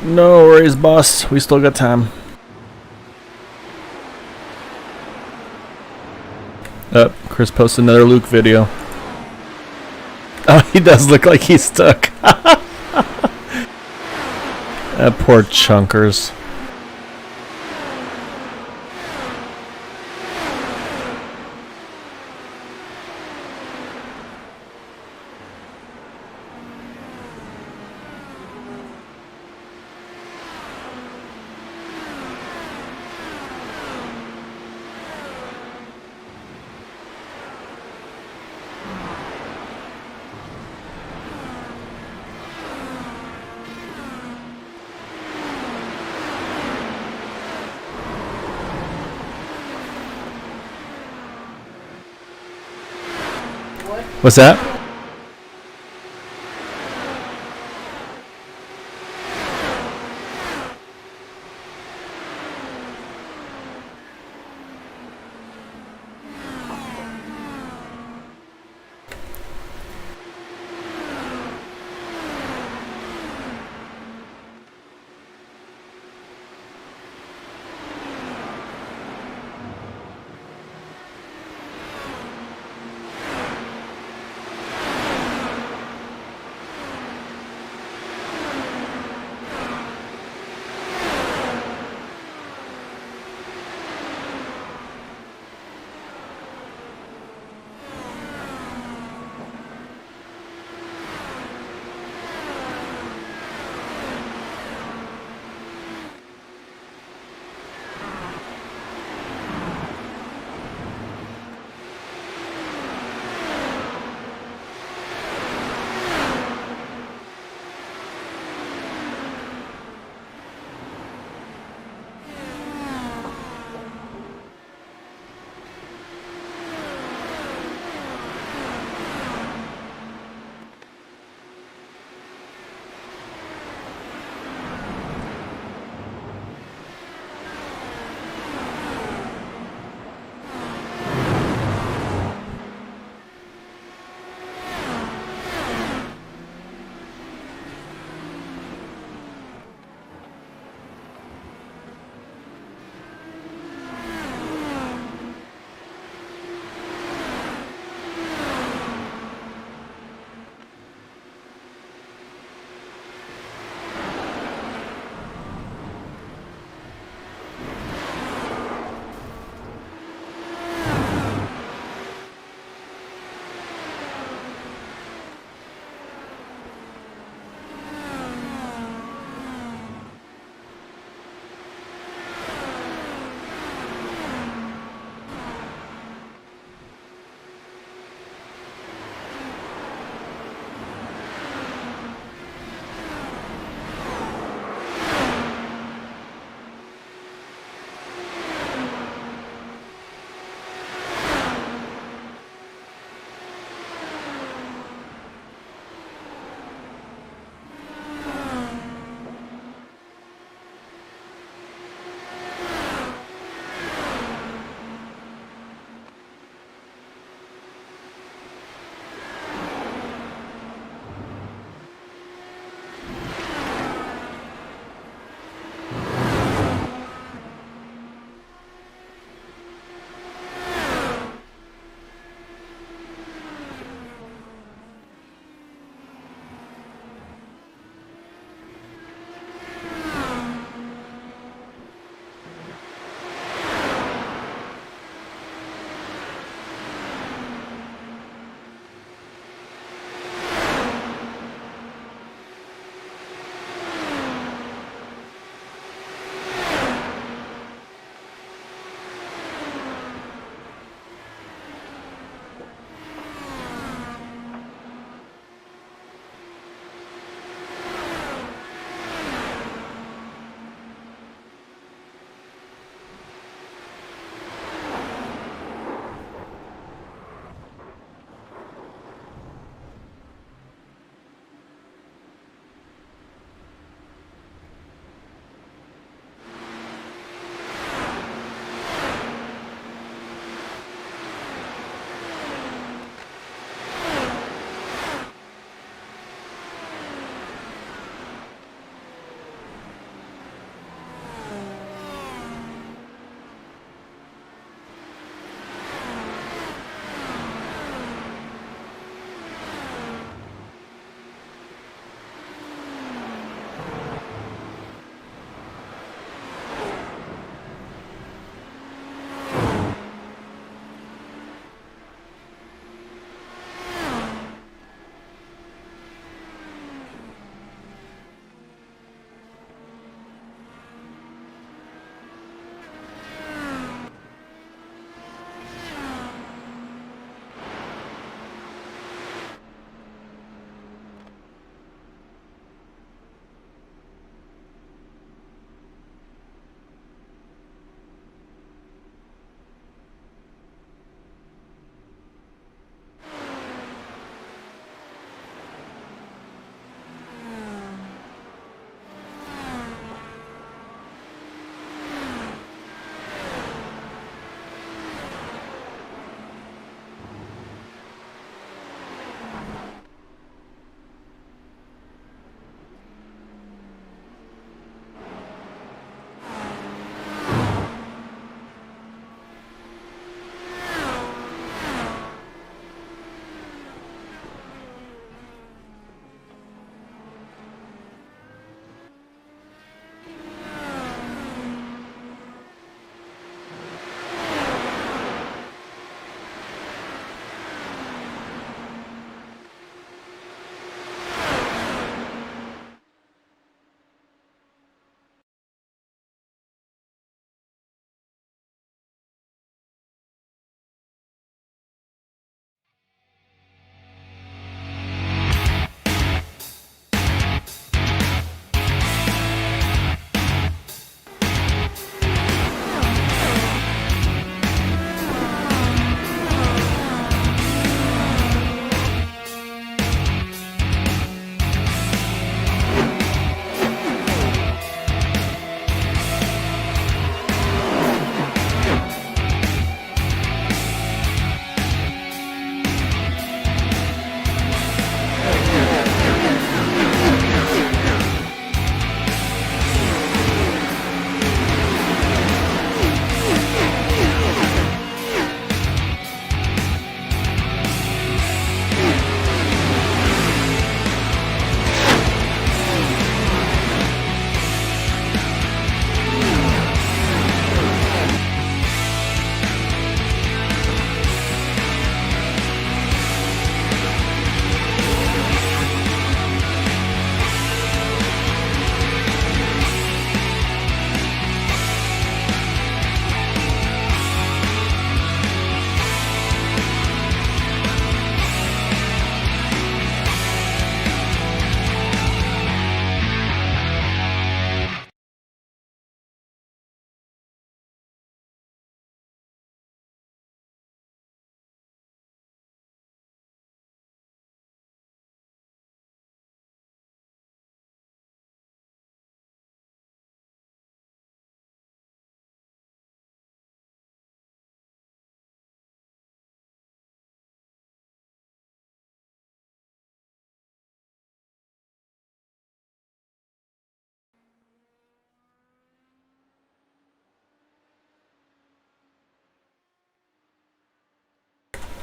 No worries, boss. We still got time. Chris posted another Luke video. Oh, he does look like he's stuck. That poor chunkers. What's that?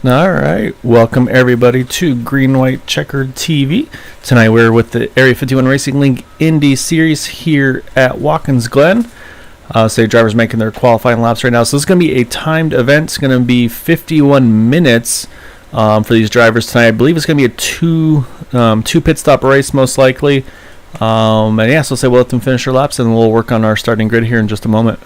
Alright, welcome everybody to Green White Checkered TV. Tonight we're with the Area 51 Racing League Indy Series here at Watkins Glen. Say drivers making their qualifying laps right now. So this is going to be a timed event. It's going to be 51 minutes for these drivers tonight. I believe it's going to be a two pit stop race most likely. And yeah, so we'll let them finish their laps and we'll work on our starting grid here in just a moment.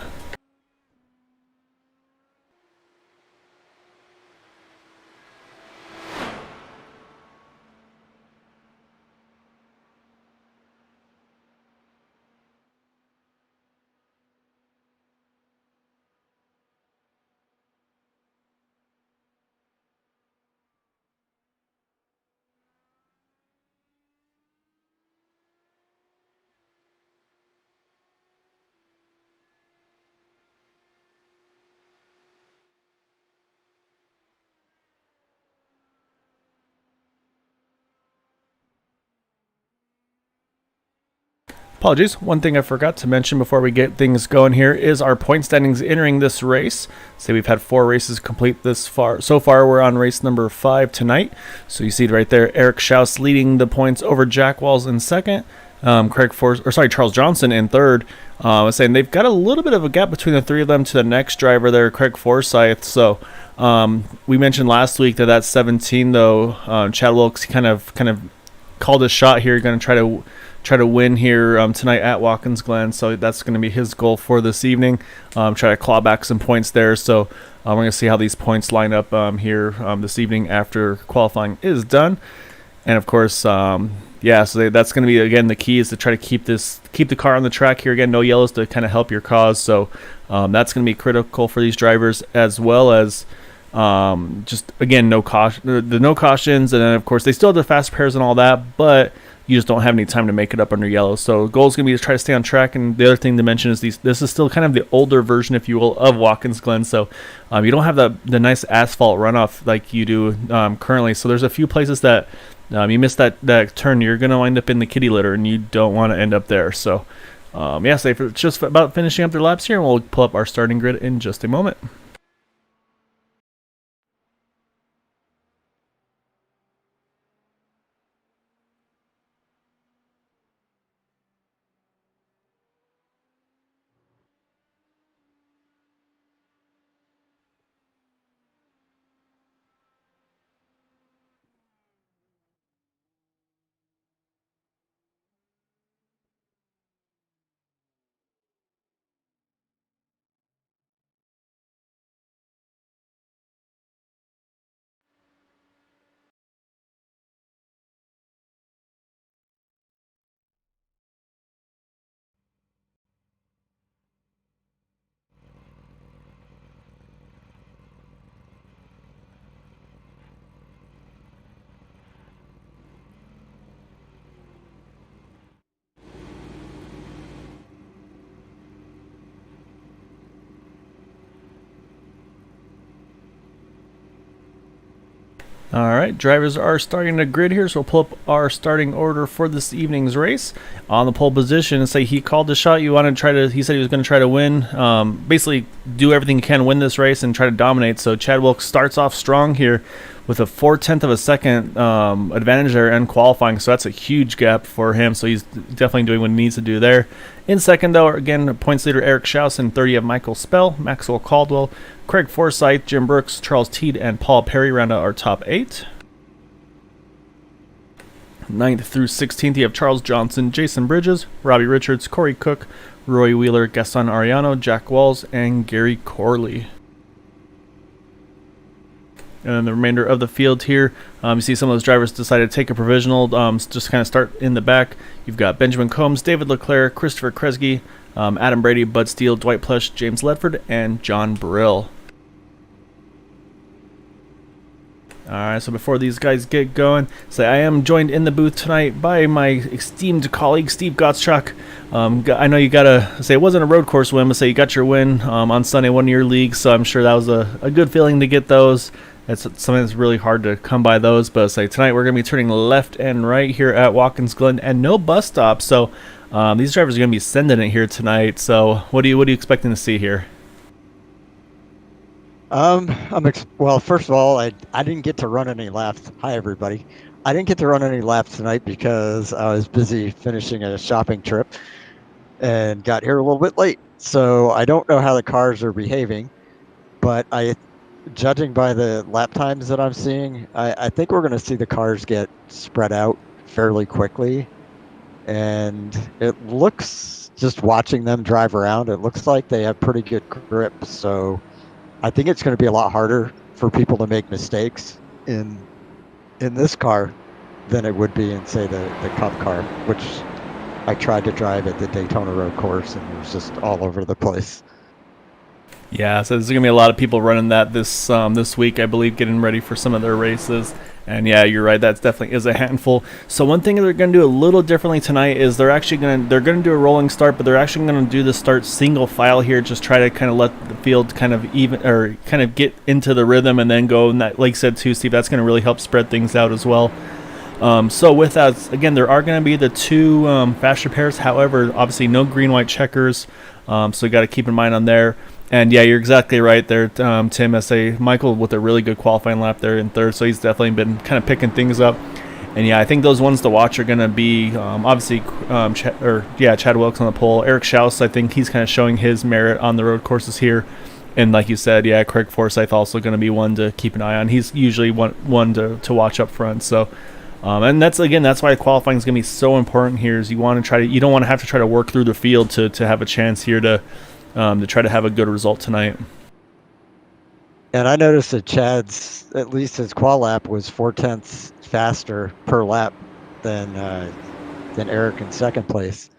Apologies. One thing I forgot to mention before we get things going here is our point standings entering this race. Say we've had 4 races complete this far. So far, we're on race number 5 tonight. So you see it right there, Eric Schaus leading the points over Jack Walls in second. Charles Johnson in third. I was saying they've got a little bit of a gap between the 3 of them to the next driver there, Craig Forsyth. So we mentioned last week that 17 though, Chad Wilkes kind of called a shot here, going to try to win here tonight at Watkins Glen. So that's going to be his goal for this evening. Try to claw back some points there. So we're going to see how these points line up here this evening after qualifying is done. And of course, so that's going to be, again, the key is to try to keep the car on the track here. Again, no yellows to kind of help your cause. So that's going to be critical for these drivers, as well as just, again, no cautions. And then, of course, they still have the fast pairs and all that, but you just don't have any time to make it up under yellow. So the goal is going to be to try to stay on track. And the other thing to mention is this is still kind of the older version, if you will, of Watkins Glen. So you don't have the nice asphalt runoff like you do currently. So there's a few places that you miss that turn, you're going to wind up in the kitty litter, and you don't want to end up there. So it's just about finishing up their laps here, and we'll pull up our starting grid in just a moment. Alright, drivers are starting to grid here, so we'll pull up our starting order for this evening's race. On the pole position, say he called the shot. He said he was going to try to win, basically do everything he can, win this race and try to dominate. So Chad Wilkes starts off strong here with a 0.4 of a second advantage there in qualifying, so that's a huge gap for him. So he's definitely doing what he needs to do there. In second, though, again, points leader Eric Schaus. In third, you have Michael Spell, Maxwell Caldwell, Craig Forsyth, Jim Brooks, Charles Teed, and Paul Perry round out our top 8. 9th through 16th, you have Charles Johnson, Jason Bridges, Robbie Richards, Corey Cook, Roy Wheeler, Gaston Ariano, Jack Walls, and Gary Corley. And then the remainder of the field here, you see some of those drivers decided to take a provisional, just kind of start in the back. You've got Benjamin Combs, David Leclerc, Christopher Kresge, Adam Brady, Bud Steele, Dwight Plush, James Ledford, and John Brill. Alright, so before these guys get going, I am joined in the booth tonight by my esteemed colleague, Steve Gottschalk. I know you got it wasn't a road course win, but you got your win on Sunday, one of your leagues, so I'm sure that was a good feeling to get those. It's something that's really hard to come by those, but tonight we're going to be turning left and right here at Watkins Glen, and no bus stops, so these drivers are going to be sending it here tonight. So what are you expecting to see here? Well, first of all, I didn't get to run any laps. Hi, everybody. I didn't get to run any laps tonight because I was busy finishing a shopping trip and got here a little bit late. So I don't know how the cars are behaving, but judging by the lap times that I'm seeing, I think we're going to see the cars get spread out fairly quickly. And it looks, just watching them drive around, it looks like they have pretty good grip. So I think it's going to be a lot harder for people to make mistakes in in this car than it would be in, say, the Cup car, which I tried to drive at the Daytona Road Course and it was just all over the place. Yeah, so there's gonna be a lot of people running that this week, I believe, getting ready for some of their races. And yeah, you're right. That definitely is a handful. So one thing they're gonna do a little differently tonight is they're gonna do a rolling start, but they're actually gonna do the start single file here. Just try to kind of let the field kind of even or kind of get into the rhythm and then go. And that, like you said too, Steve, that's gonna really help spread things out as well. So with that, again, there are going to be the two faster pairs. However, obviously no green-white checkers, so you got to keep in mind on there. And yeah, you're exactly right there, Tim. I say Michael with a really good qualifying lap there in third, so he's definitely been kind of picking things up. And yeah, I think those ones to watch are going to be obviously Chad Wilkes on the pole. Eric Schaus, I think he's kind of showing his merit on the road courses here. And like you said, yeah, Craig Forsyth also going to be one to keep an eye on. He's usually one to watch up front. So. And that's why qualifying is going to be so important here. Is you don't want to have to try to work through the field to have a chance here to try to have a good result tonight. And I noticed that Chad's, at least his qual lap, was 4/10 faster per lap than Eric in second place.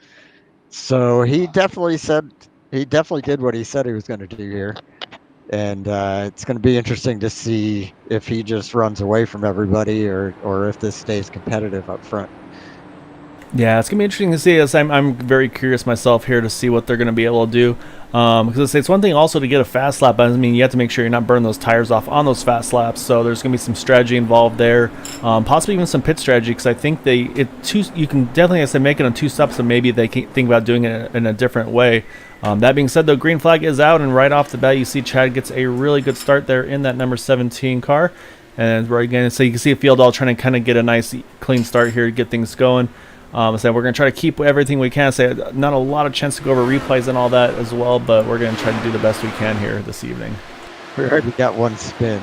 So he definitely did what he said he was going to do here. And it's going to be interesting to see if he just runs away from everybody or if this stays competitive up front. Yeah, it's gonna be interesting to see. As I'm very curious myself here to see what they're gonna be able to do. Because it's one thing also to get a fast lap, but I mean you have to make sure you're not burning those tires off on those fast laps. So there's gonna be some strategy involved there, possibly even some pit strategy. Because I think you can definitely, as I make it on two stops, and maybe they can think about doing it in a different way. That being said, though, green flag is out, and right off the bat, you see Chad gets a really good start there in that number 17 car. And right again, so you can see a field all trying to kind of get a nice, clean start here to get things going. So we're going to try to keep everything we can. Say not a lot of chance to go over replays and all that as well, but we're going to try to do the best we can here this evening. We already got one spin.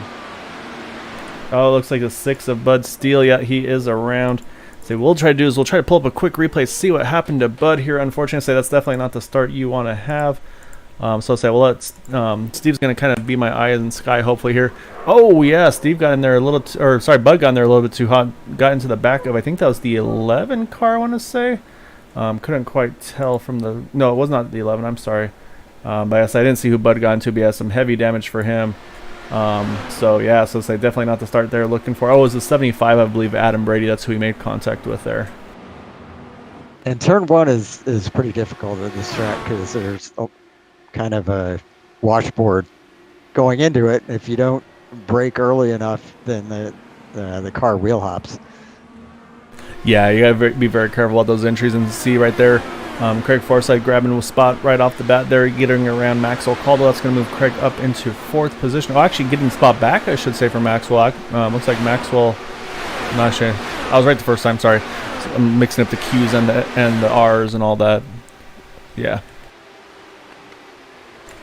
Oh, it looks like a 6 of Bud Steele. Yeah, he is around. So what we'll try to do is we'll try to pull up a quick replay, see what happened to Bud here. Unfortunately, say that's definitely not the start you want to have. So I'll say, well, Steve's going to kind of be my eye in the sky, hopefully here. Oh, yeah, Steve got in there a little, Bud got in there a little bit too hot. Got into the back of, I think that was the 11 car, I want to say. Couldn't quite tell from no, it was not the 11, I'm sorry. But yes, I didn't see who Bud got into, but yeah, some heavy damage for him. So yeah, so say definitely not the start they're looking for. Oh, it was the 75, I believe, Adam Brady. That's who he made contact with there. And turn one is pretty difficult at this track because there's kind of a washboard going into it. If you don't brake early enough, then the car wheel hops. Yeah, you gotta be very careful about those entries. And see right there, Craig Forsyth grabbing a spot right off the bat there, getting around Maxwell Caldwell. That's going to move Craig up into 4th position. Oh, actually getting spot back, I should say, for Maxwell. Looks like Maxwell, not sure. I was right the first time, sorry. I'm mixing up the Q's and the R's and all that. Yeah.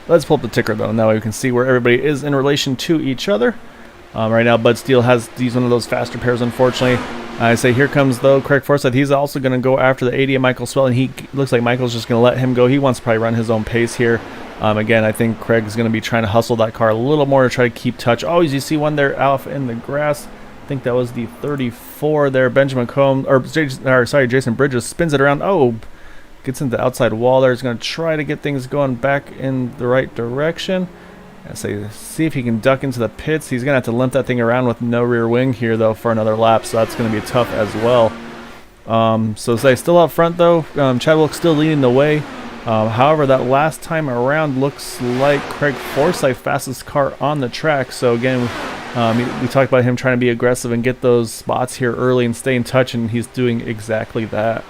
Let's pull up the ticker, though, and that way we can see where everybody is in relation to each other. Right now, Bud Steele he's one of those faster pairs, unfortunately. I say here comes, though, Craig Forsyth. He's also going to go after the 80 of Michael Swell, and he looks like Michael's just going to let him go. He wants to probably run his own pace here. Again, I think Craig's going to be trying to hustle that car a little more to try to keep touch. Oh, as you see one there off in the grass. I think that was the 34 there. Benjamin Combs, Jason Bridges spins it around. Oh, gets into the outside wall there. He's going to try to get things going back in the right direction. So see if he can duck into the pits. He's going to have to limp that thing around with no rear wing here, though, for another lap, so that's going to be tough as well. So say still out front, though. Chad Wilkes still leading the way. However, that last time around looks like Craig Forsyth, fastest car on the track. So again, we talked about him trying to be aggressive and get those spots here early and stay in touch, and he's doing exactly that.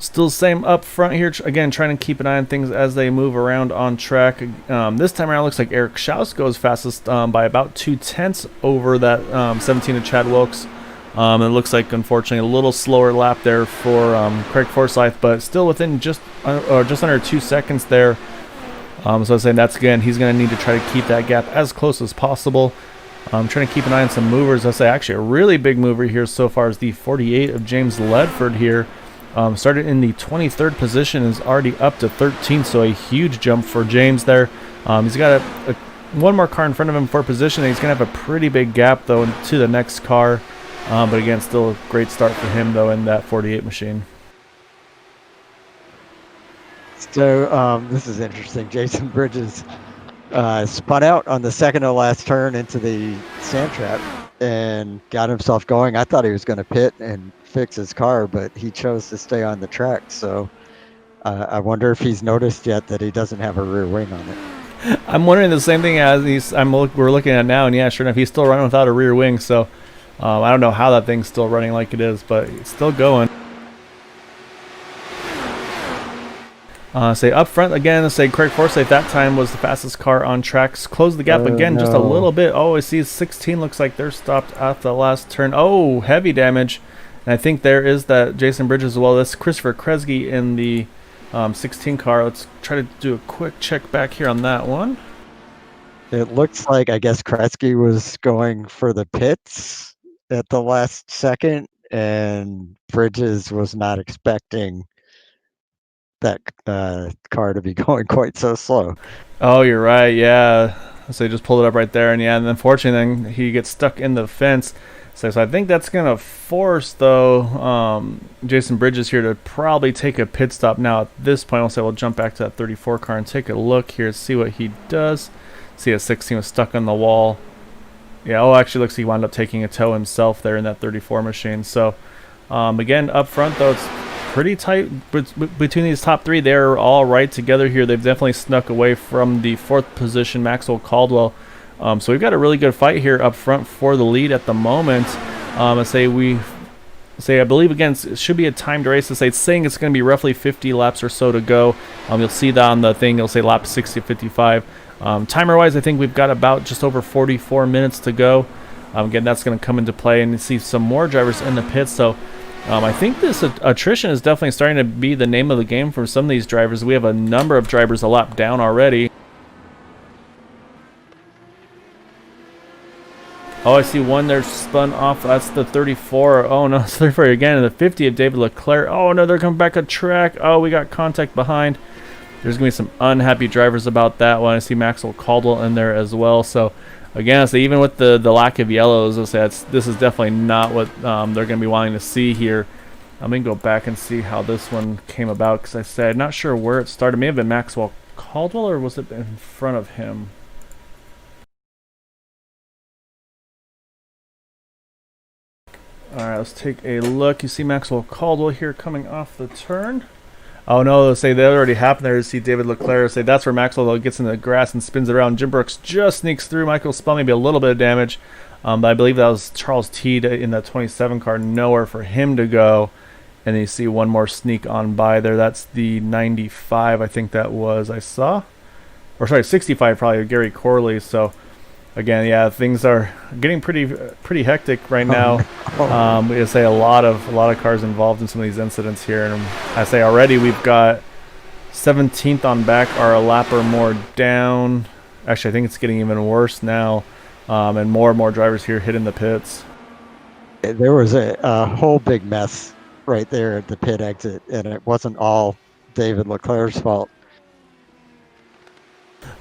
Still same up front here. Again, trying to keep an eye on things as they move around on track. This time around, looks like Eric Schaus goes fastest by about 2/10 over that 17 of Chad Wilkes. It looks like, unfortunately, a little slower lap there for Craig Forsyth, but still within just under 2 seconds there. So I was saying that's, again, he's going to need to try to keep that gap as close as possible. I'm trying to keep an eye on some movers. I say actually a really big mover here so far is the 48 of James Ledford here. Started in the 23rd position, is already up to 13th, so a huge jump for James there. He's got one more car in front of him for position. He's going to have a pretty big gap, though, to the next car. But again, still a great start for him, though, in that 48 machine. So this is interesting. Jason Bridges spun out on the second to last turn into the sand trap and got himself going. I thought he was going to pit and fix his car, but he chose to stay on the track. So I wonder if he's noticed yet that he doesn't have a rear wing on it. I'm wondering the same thing as we're looking at now, and yeah, sure enough, he's still running without a rear wing. So I don't know how that thing's still running like it is, but it's still going. Say up front again, say Craig Forsyth that time was the fastest car on tracks. Close the gap again just a little bit. Oh, I see 16 looks like they're stopped at the last turn. Oh, heavy damage. And I think there is that Jason Bridges as well. That's Christopher Kresge in the 16 car. Let's try to do a quick check back here on that one. It looks like, I guess, Kresge was going for the pits at the last second, and Bridges was not expecting that car to be going quite so slow. Oh, you're right. Yeah. So he just pulled it up right there, and yeah, and unfortunately, then he gets stuck in the fence. So I think that's going to force, though, Jason Bridges here to probably take a pit stop now at this point. I'll say we'll jump back to that 34 car and take a look here, see what he does. See, a 16 was stuck on the wall. Yeah, oh, actually looks like he wound up taking a tow himself there in that 34 machine. So, again, up front, though, it's pretty tight between these top three. They're all right together here. They've definitely snuck away from the 4th position, Maxwell Caldwell. So we've got a really good fight here up front for the lead at the moment. I believe, again, it should be a timed race. It's saying it's going to be roughly 50 laps or so to go. You'll see that on the thing. It'll say lap 60 to 55. Timer-wise, I think we've got about just over 44 minutes to go. Again, that's going to come into play, and you see some more drivers in the pits. So I think this attrition is definitely starting to be the name of the game for some of these drivers. We have a number of drivers a lap down already. Oh, I see one there spun off. That's the 34. Oh, no, it's 34 again. And the 50 of David Leclerc. Oh, no, they're coming back a track. Oh, we got contact behind. There's going to be some unhappy drivers about that one. I see Maxwell Caldwell in there as well. So, again, so even with the lack of yellows, I'll say this is definitely not what they're going to be wanting to see here. I'm going to go back and see how this one came about, because I said I'm not sure where it started. It may have been Maxwell Caldwell, or was it in front of him? All right, let's take a look. You see Maxwell Caldwell here coming off the turn. Oh no, let's say that already happened there. You see David Leclerc. Say that's where Maxwell gets in the grass and spins it around. Jim Brooks just sneaks through. Michael Spell maybe a little bit of damage. But I believe that was Charles Teed in that 27 car. Nowhere for him to go. And then you see one more sneak on by there. That's the 95, I think that was, I saw. Or sorry, 65 probably, Gary Corley. So again, yeah, things are getting pretty hectic right now. We say a lot of cars involved in some of these incidents here, and I say already we've got 17th on back, are a lap or more down. Actually, I think it's getting even worse now, and more drivers here hitting the pits. There was a whole big mess right there at the pit exit, and it wasn't all David Leclerc's fault.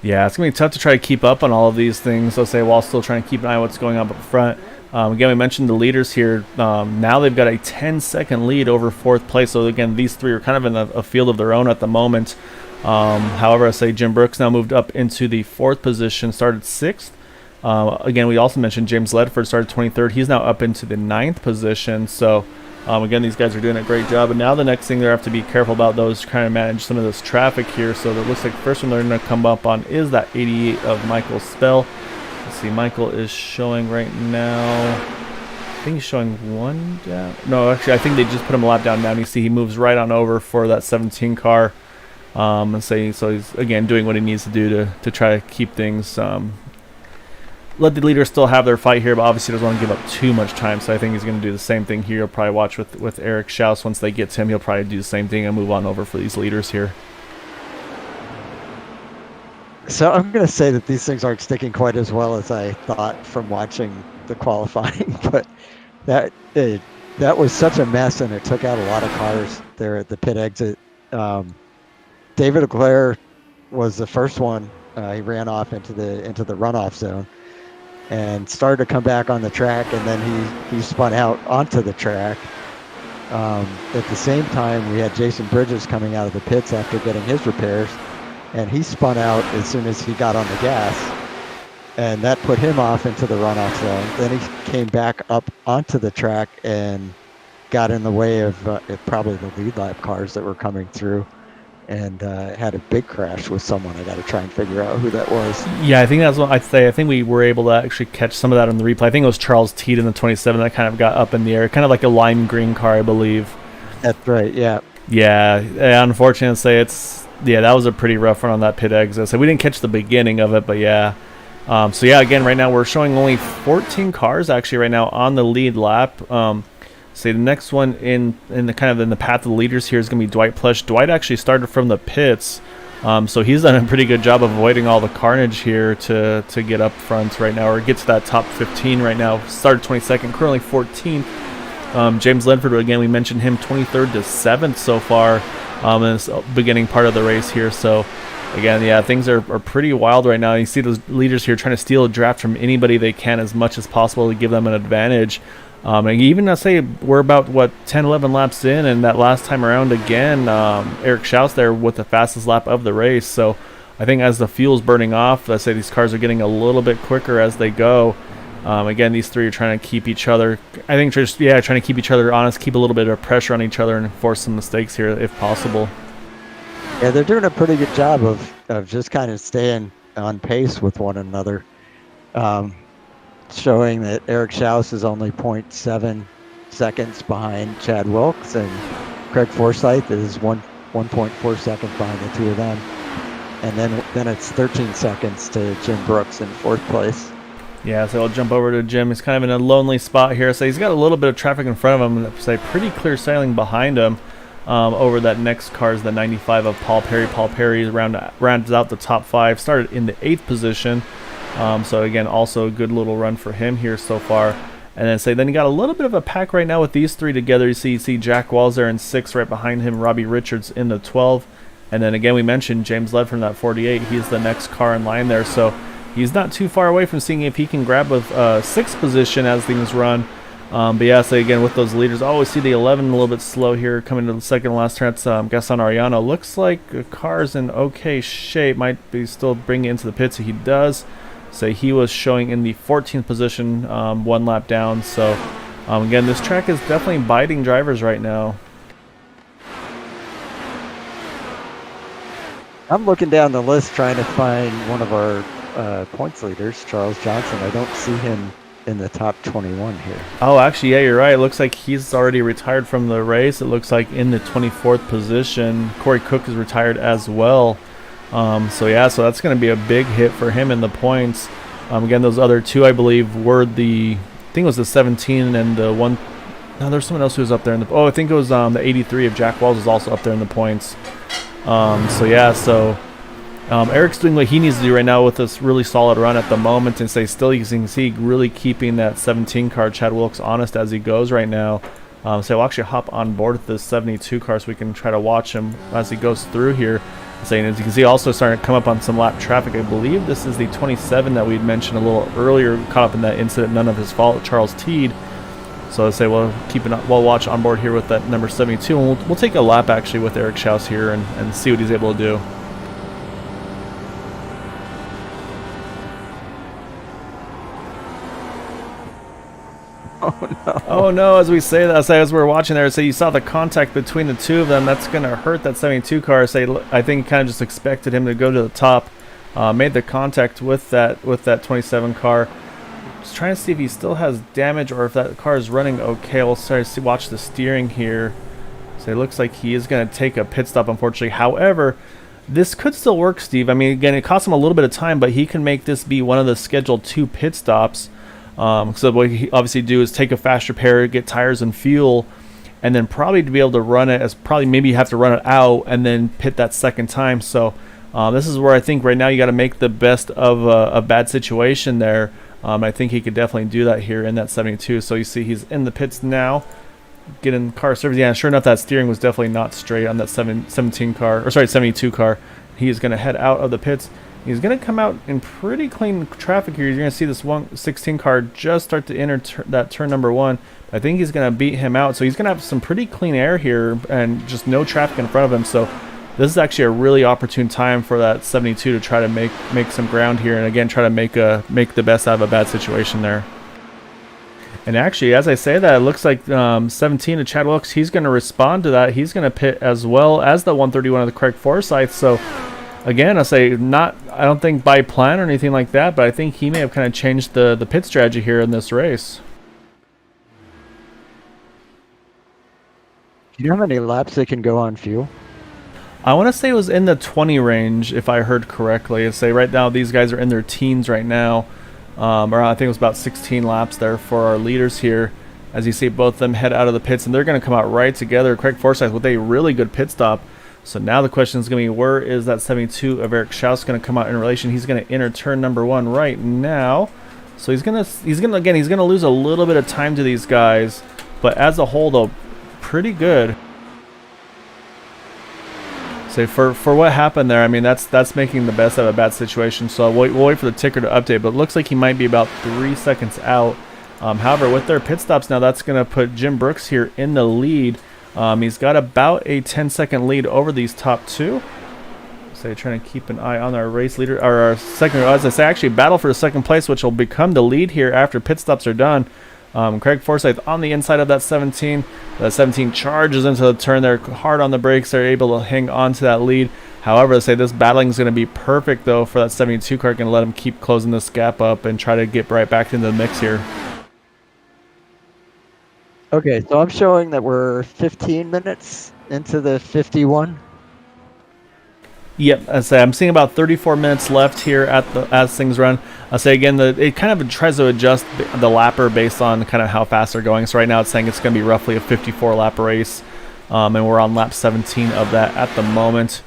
Yeah, it's going to be tough to try to keep up on all of these things, let's say, while still trying to keep an eye on what's going on up front. Again, we mentioned the leaders here. Now they've got a 10-second lead over 4th place. So, again, these three are kind of in a field of their own at the moment. However, I say Jim Brooks now moved up into the 4th position, started 6th. Again, we also mentioned James Ledford started 23rd. He's now up into the 9th position. So, again, these guys are doing a great job. And now the next thing they have to be careful about, though, is trying to manage some of this traffic here. So it looks like the first one they're going to come up on is that 88 of Michael Spell. Let's see, Michael is showing right now. think he's showing one down. No, actually, I think they just put him a lap down now. And you see he moves right on over for that 17 car. And so he's, again, doing what he needs to do to try to keep things, let the leaders still have their fight here, but obviously doesn't want to give up too much time. So I think he's going to do the same thing here. He'll probably watch with Eric Schaus. Once they get to him, he'll probably do the same thing and move on over for these leaders here. So I'm going to say that these things aren't sticking quite as well as I thought from watching the qualifying, but that was such a mess, and it took out a lot of cars there at the pit exit. David Leclerc was the first one. He ran off into the runoff zone and started to come back on the track, and then he spun out onto the track. At the same time, we had Jason Bridges coming out of the pits after getting his repairs, and he spun out as soon as he got on the gas, and that put him off into the runoff zone. Then he came back up onto the track and got in the way of probably the lead lap cars that were coming through, and had a big crash with someone. I got to try and figure out who that was. Yeah, I think that's what I'd say. I think we were able to actually catch some of that on the replay. I think it was Charles Teed in the 27 that kind of got up in the air, kind of like a lime green car, I believe. That's right, yeah. Yeah, unfortunately, that was a pretty rough run on that pit exit. So we didn't catch the beginning of it, but yeah. So yeah, again, right now we're showing only 14 cars actually right now on the lead lap. Say the next one in the path of the leaders here is going to be Dwight Plush. Dwight actually started from the pits, so he's done a pretty good job of avoiding all the carnage here to get up front right now, or get to that top 15 right now. Started 22nd, currently 14th. James Ledford, again, we mentioned him, 23rd to 7th so far in this beginning part of the race here. So again, yeah, things are pretty wild right now. You see those leaders here trying to steal a draft from anybody they can as much as possible to give them an advantage. And even I say we're about 10, 11 laps in, and that last time around again, Eric Schaus there with the fastest lap of the race. So I think as the fuel's burning off, I say these cars are getting a little bit quicker as they go. Again, these three are trying to keep each other. I think trying to keep each other honest, keep a little bit of pressure on each other, and force some mistakes here if possible. Yeah, they're doing a pretty good job of just kind of staying on pace with one another. Showing that Eric Schaus is only 0.7 seconds behind Chad Wilkes, and Craig Forsyth is 1.4 seconds behind the two of them. And then it's 13 seconds to Jim Brooks in fourth place. Yeah, so I'll jump over to Jim. He's kind of in a lonely spot here. So he's got a little bit of traffic in front of him, say pretty clear sailing behind him. Over that next car is the 95 of Paul Perry. Paul Perry rounds out the top 5, started in the 8th position. So again, also a good little run for him here so far. And then you got a little bit of a pack right now with these three together. You see Jack Walls there in 6, right behind him, Robbie Richards in the 12. And then again, we mentioned James Ledford from that 48. He's the next car in line there. So he's not too far away from seeing if he can grab a 6th position as things run. But yeah, so again, with those leaders, we see the 11 a little bit slow here coming to the second to last turn. That's Gaston Arellano. Looks like the car's in okay shape. Might be still bringing it into the pits. So he does. So he was showing in the 14th position, 1 lap down. So again, this track is definitely biting drivers right now. I'm looking down the list trying to find one of our points leaders, Charles Johnson. I don't see him in the top 21 here. Oh, actually, yeah, you're right. It looks like he's already retired from the race. It looks like in the 24th position. Corey Cook is retired as well. So that's going to be a big hit for him in the points. Again, those other two, I believe, were I think it was the 17 and the one. No, there's someone else who was up there I think it was the 83 of Jack Walls is also up there in the points. Eric's doing what he needs to do right now with this really solid run at the moment, and still you can see really keeping that 17 car Chad Wilkes honest as he goes right now. So we'll actually hop on board with this 72 car so we can try to watch him as he goes through here. Saying, as you can see, also starting to come up on some lap traffic. I believe this is the 27 that we'd mentioned a little earlier, caught up in that incident, none of his fault, Charles Teed. So we'll watch on board here with that number 72, and we'll take a lap actually with Eric Schaus here and see what he's able to do. Oh no, as we say that, as we're watching there, you saw the contact between the two of them. That's going to hurt that 72 car. I think kind of just expected him to go to the top. Made the contact with that 27 car. Just trying to see if he still has damage or if that car is running okay. We'll start to watch the steering here. So it looks like he is going to take a pit stop, unfortunately. However, this could still work, Steve. I mean, again, it costs him a little bit of time, but he can make this be one of the scheduled 2 pit stops. So what he obviously do is take a fast repair, get tires and fuel, and then probably to be able to run it as probably maybe you have to run it out and then pit that second time. So this is where I think right now you got to make the best of a bad situation there. I think he could definitely do that here in that 72. So you see he's in the pits now, getting car service. Yeah, sure enough, that steering was definitely not straight on that 72 car. He is going to head out of the pits. He's going to come out in pretty clean traffic here. You're going to see this 116 car just start to enter that turn number 1. I think he's going to beat him out. So he's going to have some pretty clean air here and just no traffic in front of him. So this is actually a really opportune time for that 72 to try to make some ground here, and again try to make the best out of a bad situation there. And actually, as I say that, it looks like 17 to Chad Wilkes, he's going to respond to that. He's going to pit as well as the 131 of the Craig Forsyth. So again, I don't think by plan or anything like that, but I think he may have kind of changed the pit strategy here in this race. Do you know how many laps they can go on fuel? I want to say it was in the 20 range, if I heard correctly. I'd say right now these guys are in their teens right now. Or I think it was about 16 laps there for our leaders here. As you see, both of them head out of the pits, and they're going to come out right together. Craig Forsyth with a really good pit stop. So now the question is going to be, where is that 72 of Eric Schaus going to come out in relation? He's going to enter turn number 1 right now. So he's going to lose a little bit of time to these guys, but as a whole, though, pretty good. So for what happened there, I mean, that's making the best out of a bad situation. So we'll wait for the ticker to update, but it looks like he might be about 3 seconds out. However, with their pit stops now, that's going to put Jim Brooks here in the lead. He's got about a 10-second lead over these top 2. So you're trying to keep an eye on our race leader, or our second, as I say, actually battle for the second place, which will become the lead here after pit stops are done. Craig Forsyth on the inside of that 17. That 17 charges into the turn. They're hard on the brakes. They're able to hang on to that lead. However, I say this battling is going to be perfect, though, for that 72 car. Going to let him keep closing this gap up and try to get right back into the mix here. Okay, so I'm showing that we're 15 minutes into the 51. Yep, I say I'm seeing about 34 minutes left here as things run. I say again, it kind of tries to adjust the lapper based on kind of how fast they're going. So right now it's saying it's going to be roughly a 54 lap race, and we're on lap 17 of that at the moment.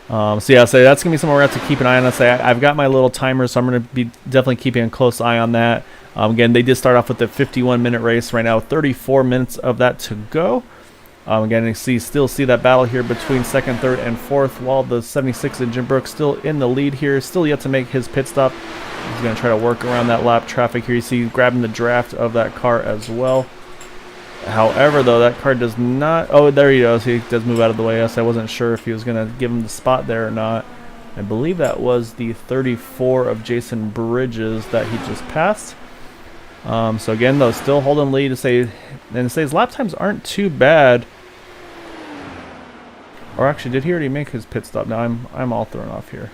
So yeah, so that's going to be something we're going to have to keep an eye on. I say I've got my little timer, so I'm going to be definitely keeping a close eye on that. Again, they did start off with a 51-minute race. Right now, 34 minutes of that to go. Again, you still see that battle here between second, third, and fourth, while the 76 and Jim Brooks still in the lead here, still yet to make his pit stop. He's going to try to work around that lap traffic here. You see grabbing the draft of that car as well. However, though, that car does not... Oh, there he goes. He does move out of the way. Yes, I wasn't sure if he was going to give him the spot there or not. I believe that was the 34 of Jason Bridges that he just passed. So again, though, still holding lead. His lap times aren't too bad. Or actually, did he already make his pit stop? Now I'm all thrown off here.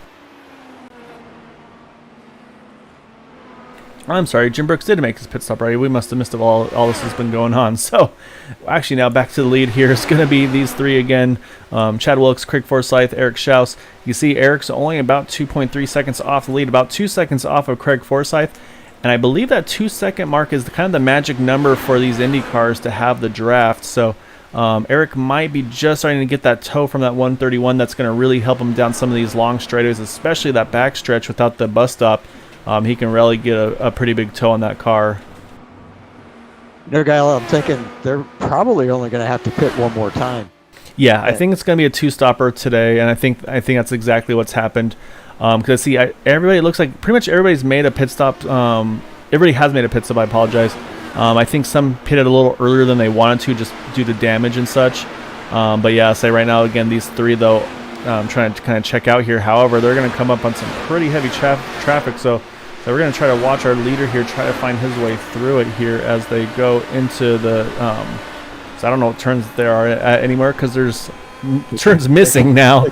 I'm sorry, Jim Brooks did make his pit stop already. We must have missed all this has been going on. So, actually, now back to the lead here. It's going to be these three again. Chad Wilkes, Craig Forsyth, Eric Schaus. You see Eric's only about 2.3 seconds off the lead, about 2 seconds off of Craig Forsyth. And I believe that 2-second mark is kind of the magic number for these Indy cars to have the draft. So, Eric might be just starting to get that toe from that 131. That's going to really help him down some of these long straightaways, especially that back stretch without the bus stop. He can really get a pretty big toe on that car. No, Guile, I'm thinking they're probably only going to have to pit one more time. Yeah, I think it's going to be a two-stopper today, and I think that's exactly what's happened. Because see, everybody, it looks like pretty much everybody's made a pit stop. Everybody has made a pit stop. I apologize. I think some pitted a little earlier than they wanted to, just due to damage and such. But yeah, say right now again, these three though, trying to kind of check out here. However, they're going to come up on some pretty heavy traffic, so we're going to try to watch our leader here, try to find his way through it here as they go into the. So I don't know what turns there are at anymore because there's turns missing now.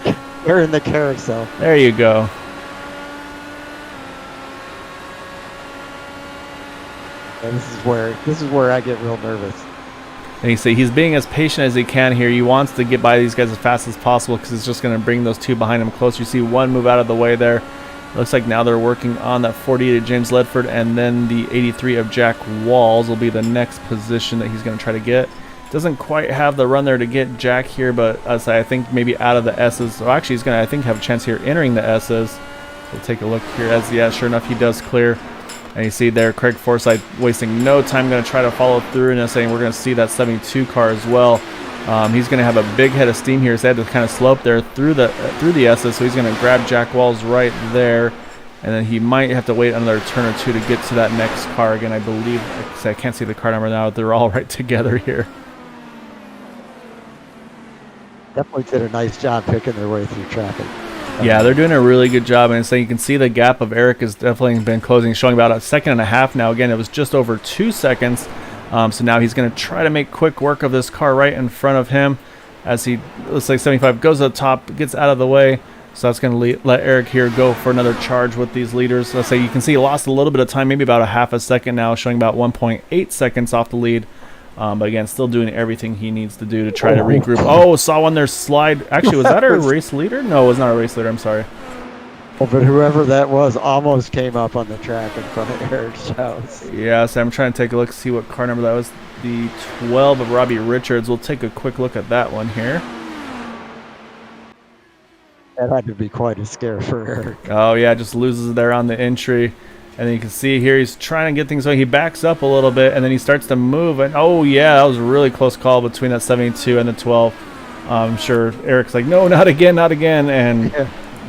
They're in the carousel. There you go. And this is where I get real nervous. And you see he's being as patient as he can here. He wants to get by these guys as fast as possible because it's just going to bring those two behind him closer. You see one move out of the way there. Looks like now they're working on that 48 of James Ledford, and then the 83 of Jack Walls will be the next position that he's going to try to get. Doesn't quite have the run there to get Jack here, but as I think maybe out of the S's. So actually he's going to, I think, have a chance here entering the S's. We'll take a look here as, yeah, sure enough, he does clear. And you see there, Craig Forsyth wasting no time, going to try to follow through, and saying we're going to see that 72 car as well. He's going to have a big head of steam here. He's had to kind of slope there through the S's, so he's going to grab Jack Walls right there, and then he might have to wait another turn or two to get to that next car again. I believe, I can't see the car number now. They're all right together here. Definitely did a nice job picking their way through traffic. Yeah, they're doing a really good job, and so you can see the gap of Eric has definitely been closing, showing about a second and a half now. Again, it was just over 2 seconds, so now he's going to try to make quick work of this car right in front of him as he, looks like 75 goes to the top, gets out of the way, so that's going to let Eric here go for another charge with these leaders. Let's say you can see he lost a little bit of time, maybe about a half a second now, showing about 1.8 seconds off the lead. But again, still doing everything he needs to do to try to regroup. Oh, saw one there slide. Actually, was that our race leader? No, it was not a race leader. I'm sorry. Well, but whoever that was almost came up on the track in front of Eric's house. Yeah, so I'm trying to take a look, see what car number that was. The 12 of Robbie Richards. We'll take a quick look at that one here. That had to be quite a scare for Eric. Oh, yeah, just loses there on the entry. And then you can see here he's trying to get things going. He backs up a little bit, and then he starts to move. And, oh, yeah, that was a really close call between that 72 and the 12. I'm sure Eric's like, no, not again, not again. And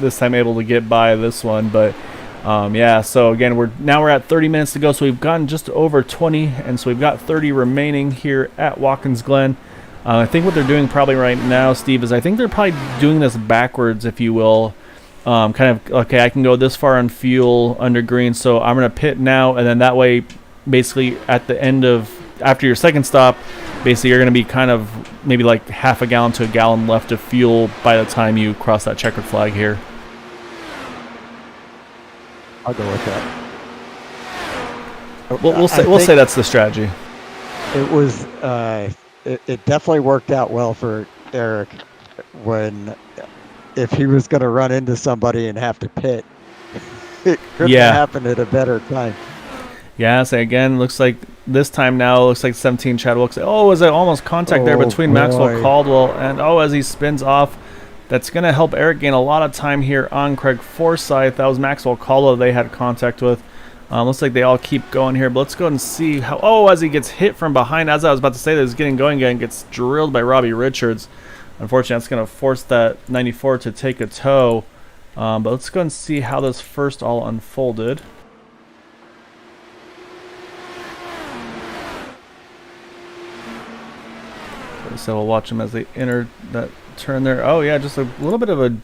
this time able to get by this one. But, yeah, so, again, we're at 30 minutes to go. So we've gotten just over 20, and so we've got 30 remaining here at Watkins Glen. I think what they're doing probably right now, Steve, is I think they're probably doing this backwards, if you will. Kind of, okay, I can go this far on fuel under green, so I'm going to pit now, and then that way, basically, at the end of, after your second stop, basically you're going to be kind of maybe like half a gallon to a gallon left of fuel by the time you cross that checkered flag here. I'll go with that. We'll say that's the strategy. It was, it definitely worked out well for Eric when, if he was going to run into somebody and have to pit, it couldn't happen at a better time. Yeah, so again, looks like this time now, looks like 17 Chad Wilkes. Oh, was it almost contact there between Maxwell Caldwell and, as he spins off, that's going to help Eric gain a lot of time here on Craig Forsyth. That was Maxwell Caldwell they had contact with. Looks like they all keep going here, but let's go and see how, as he gets hit from behind, as I was about to say that he's getting going again, gets drilled by Robbie Richards. Unfortunately, that's going to force that 94 to take a tow. But let's go and see how this first all unfolded. So we'll watch them as they enter that turn there. Oh, yeah, just a little bit of a...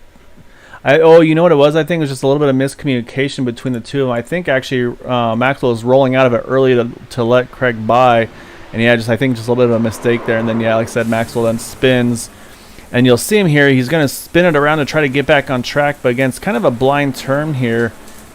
you know what it was? I think it was just a little bit of miscommunication between the two of them. I think actually Maxwell was rolling out of it early to let Craig by. And yeah, I think just a little bit of a mistake there. And then, yeah, like I said, Maxwell then spins. And you'll see him here. He's going to spin it around to try to get back on track. But again, it's kind of a blind turn here.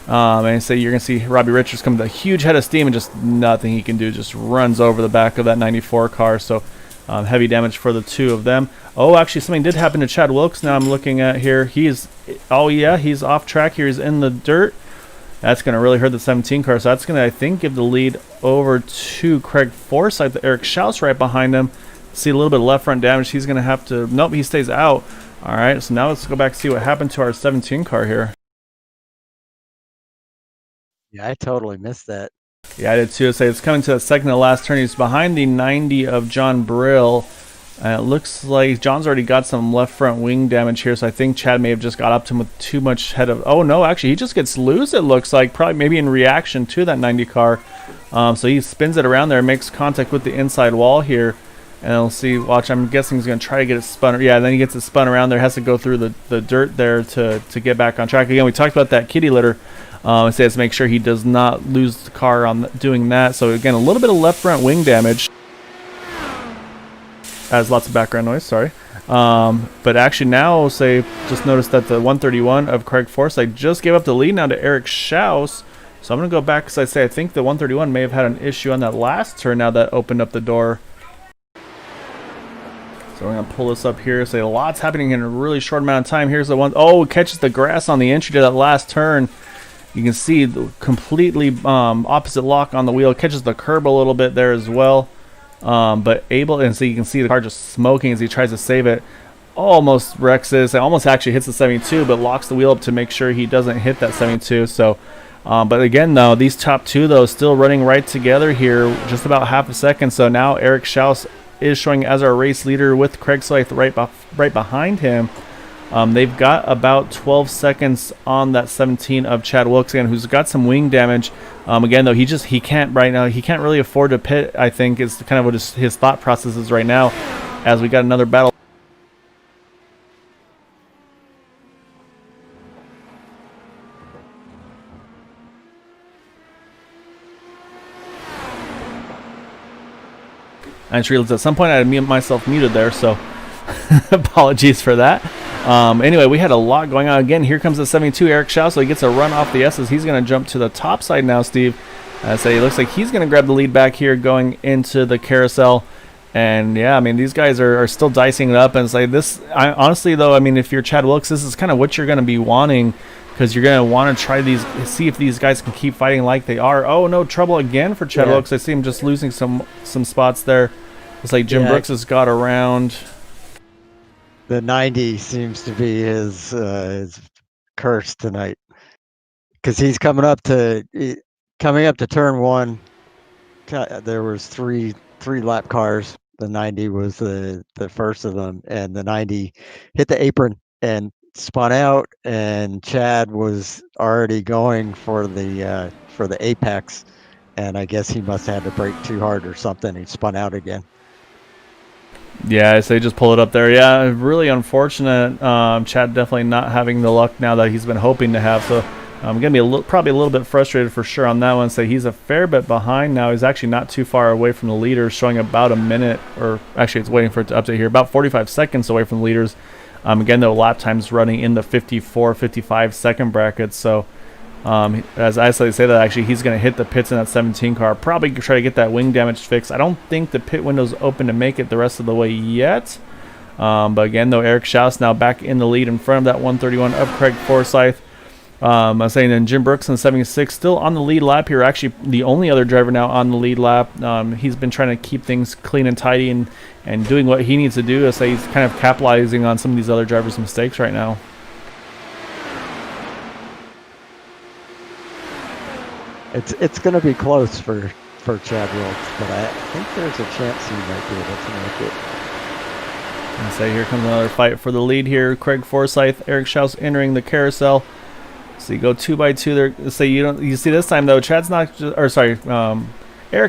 And so you're going to see Robbie Richards come with a huge head of steam and just nothing he can do. Just runs over the back of that 94 car. So heavy damage for the two of them. Oh, actually, something did happen to Chad Wilkes. Now I'm looking at here. He's off track here. He's in the dirt. That's going to really hurt the 17 car. So that's going to, I think, give the lead over to Craig Forsyth. Eric Schaus right behind him. See a little bit of left front damage. He's going to have to... Nope, he stays out. All right, so now let's go back and see what happened to our 17 car here. Yeah, I totally missed that. Yeah, I did too. So it's coming to the second to last turn. He's behind the 90 of John Brill. And it looks like John's already got some left front wing damage here, so I think Chad may have just got up to him with too much head of... Oh, no, actually, he just gets loose, it looks like, probably maybe in reaction to that 90 car. So he spins it around there, makes contact with the inside wall here. And we'll see, watch, I'm guessing he's going to try to get it spun. Yeah, then he gets it spun around there, has to go through the dirt there to get back on track. Again, we talked about that kitty litter. It says to make sure he does not lose the car on doing that. So again, a little bit of left front wing damage. Has lots of background noise, sorry. But actually now, we'll say, just noticed that the 131 of Craig Forsyth just gave up the lead now to Eric Schaus. So I'm going to go back because I think the 131 may have had an issue on that last turn now that opened up the door. So we're going to pull this up here. Say a lot's happening in a really short amount of time. Here's the one. Oh, it catches the grass on the entry to that last turn. You can see the completely opposite lock on the wheel. It catches the curb a little bit there as well. But able, and so you can see the car just smoking as he tries to save it. Almost wrecks this. It almost actually hits the 72, but locks the wheel up to make sure he doesn't hit that 72. So, but again, though, these top two, though, still running right together here, just about half a second. So now Eric Schaus is showing as our race leader with Craig Slythe right behind him. They've got about 12 seconds on that 17 of Chad Wilkes again, who's got some wing damage. Again, though, he can't right now. He can't really afford to pit, I think, is kind of what his thought process is right now, as we got another battle. I just realized at some point I had myself muted there, so apologies for that. Anyway, we had a lot going on. Again, here comes the 72, Eric Schaus, so he gets a run off the S's. He's going to jump to the top side now, Steve. So it looks like he's going to grab the lead back here going into the carousel. And yeah, I mean, these guys are still dicing it up. And it's like this, honestly, though, I mean, if you're Chad Wilkes, this is kind of what you're going to be wanting, because you're going to want to try see if these guys can keep fighting like they are. Oh, no trouble again for Chad Wilkes. I see him just losing some spots there. It's like Jim Brooks has got around. The 90 seems to be his curse tonight, because he's coming up to turn one. There was three lap cars. The 90 was the first of them, and the 90 hit the apron and spun out, and Chad was already going for the apex, and I guess he must have had to brake too hard or something. He spun out again. Yeah, so they just pull it up there. Yeah, really unfortunate. Chad definitely not having the luck now that he's been hoping to have. So I'm going to be probably a little bit frustrated for sure on that one. So he's a fair bit behind now. He's actually not too far away from the leaders, showing about a minute, or actually it's waiting for it to update here, about 45 seconds away from the leaders. Again, though, lap times running in the 54, 55 second brackets. So as I say that, actually, he's going to hit the pits in that 17 car. Probably try to get that wing damage fixed. I don't think the pit window's open to make it the rest of the way yet. But again, though, Eric Schaus now back in the lead in front of that 131 of Craig Forsyth. I'm saying then Jim Brooks in 76 still on the lead lap here. Actually, the only other driver now on the lead lap. He's been trying to keep things clean and tidy and doing what he needs to do. So he's kind of capitalizing on some of these other drivers' mistakes right now. It's going to be close for Chad Wilkes, but I think there's a chance he might be able to make it. And say here comes another fight for the lead here. Craig Forsyth, Eric Schaus entering the carousel. So you go 2 by 2 there. So you see this time though, Chad's not, Eric's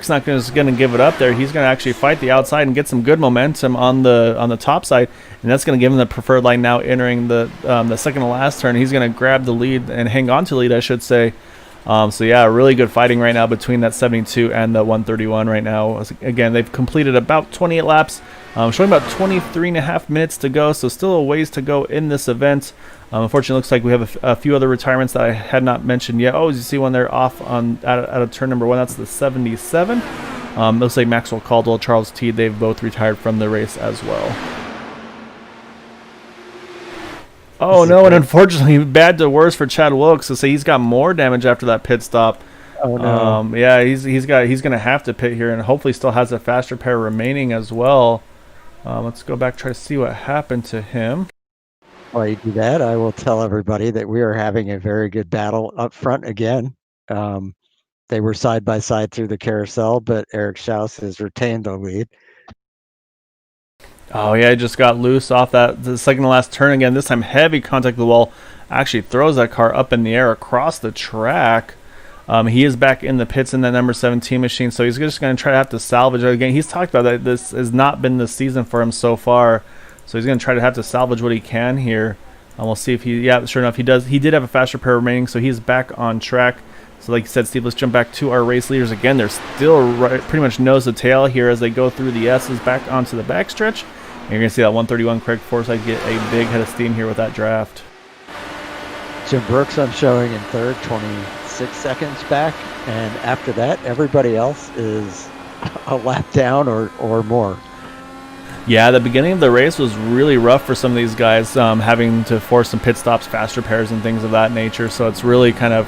not just going to give it up there. He's going to actually fight the outside and get some good momentum on the top side, and that's going to give him the preferred line now entering the second to last turn. He's going to grab the lead and hang on to the lead, I should say. So yeah, really good fighting right now between that 72 and the 131 right now. Again, they've completed about 28 laps, showing about 23 and a half minutes to go, so still a ways to go in this event. Unfortunately, it looks like we have a few other retirements that I had not mentioned yet. Oh, as you see one there off out of turn number 1, that's the 77. Looks like Maxwell Caldwell, Charles Teed, they've both retired from the race as well. Oh no, and unfortunately, bad to worse for Chad Wilkes. So say he's got more damage after that pit stop. Oh no. Yeah, he's gonna have to pit here, and hopefully still has a faster pair remaining as well. Let's go back, try to see what happened to him. While you do that, I will tell everybody that we are having a very good battle up front again. They were side by side through the carousel, but Eric Schaus has retained the lead. Oh yeah, it just got loose off the second to last turn again. This time heavy contact with the wall. Actually throws that car up in the air across the track. He is back in the pits in that number 17 machine, so he's just going to try to have to salvage it. Again, he's talked about that this has not been the season for him so far, so he's going to try to have to salvage what he can here. And we'll see if sure enough, he does. He did have a faster pair remaining, so he's back on track. So like you said, Steve, let's jump back to our race leaders again. They're still pretty much nose to tail here as they go through the S's back onto the backstretch. And you're going to see that 131 Craig Forsyth get a big head of steam here with that draft. Jim Brooks, I'm showing in third, 26 6 seconds back, and after that, everybody else is a lap down or more. Yeah, the beginning of the race was really rough for some of these guys, having to force some pit stops, fast repairs, and things of that nature. So it's really kind of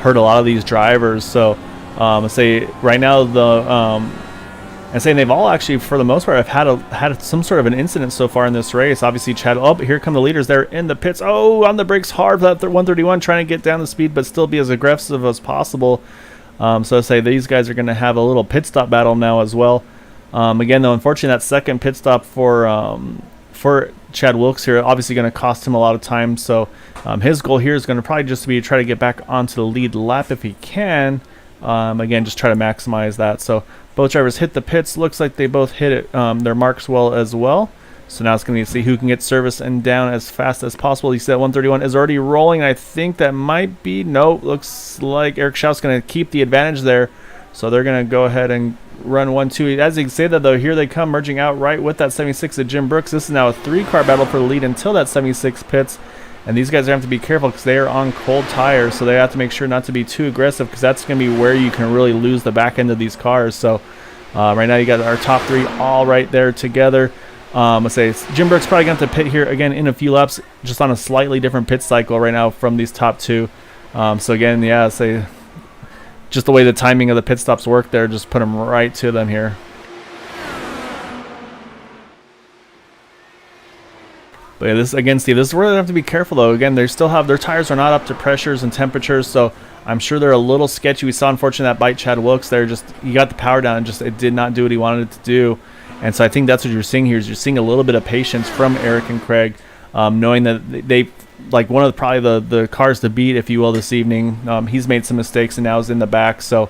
hurt a lot of these drivers. So I say right now and saying they've all actually, for the most part, have had some sort of an incident so far in this race. Obviously, Chad. Oh, but here come the leaders. They're in the pits. Oh, on the brakes hard for that 131, trying to get down the speed, but still be as aggressive as possible. So I say these guys are going to have a little pit stop battle now as well. Again, though, unfortunately, that second pit stop for Chad Wilkes here obviously going to cost him a lot of time. So his goal here is going to probably just be to try to get back onto the lead lap if he can. Again, just try to maximize that. So both drivers hit the pits. Looks like they both hit it, their marks well as well. So now it's going to be to see who can get service and down as fast as possible. You see that 131 is already rolling. I think that might be, nope, looks like Eric Schaus going to keep the advantage there. So they're going to go ahead and run 1-2. As you can say that, though, here they come merging out right with that 76 of Jim Brooks. This is now a 3-car battle for the lead until that 76 pits. And these guys have to be careful because they are on cold tires, so they have to make sure not to be too aggressive because that's going to be where you can really lose the back end of these cars. So right now you got our top 3 all right there together. Let's say Jim Brooks probably going to have to pit here again in a few laps, just on a slightly different pit cycle right now from these top 2. So again, yeah, say just the way the timing of the pit stops work there, just put them right to them here. But yeah, this again, Steve, this is where they have to be careful though. Again, they still have their tires are not up to pressures and temperatures, so I'm sure they're a little sketchy. We saw, unfortunately, that bite Chad Wilkes there. Just he got the power down and just it did not do what he wanted it to do. And so I think that's what you're seeing here is you're seeing a little bit of patience from Eric and Craig, knowing that they like one of probably the cars to beat, if you will, this evening. He's made some mistakes and now is in the back. So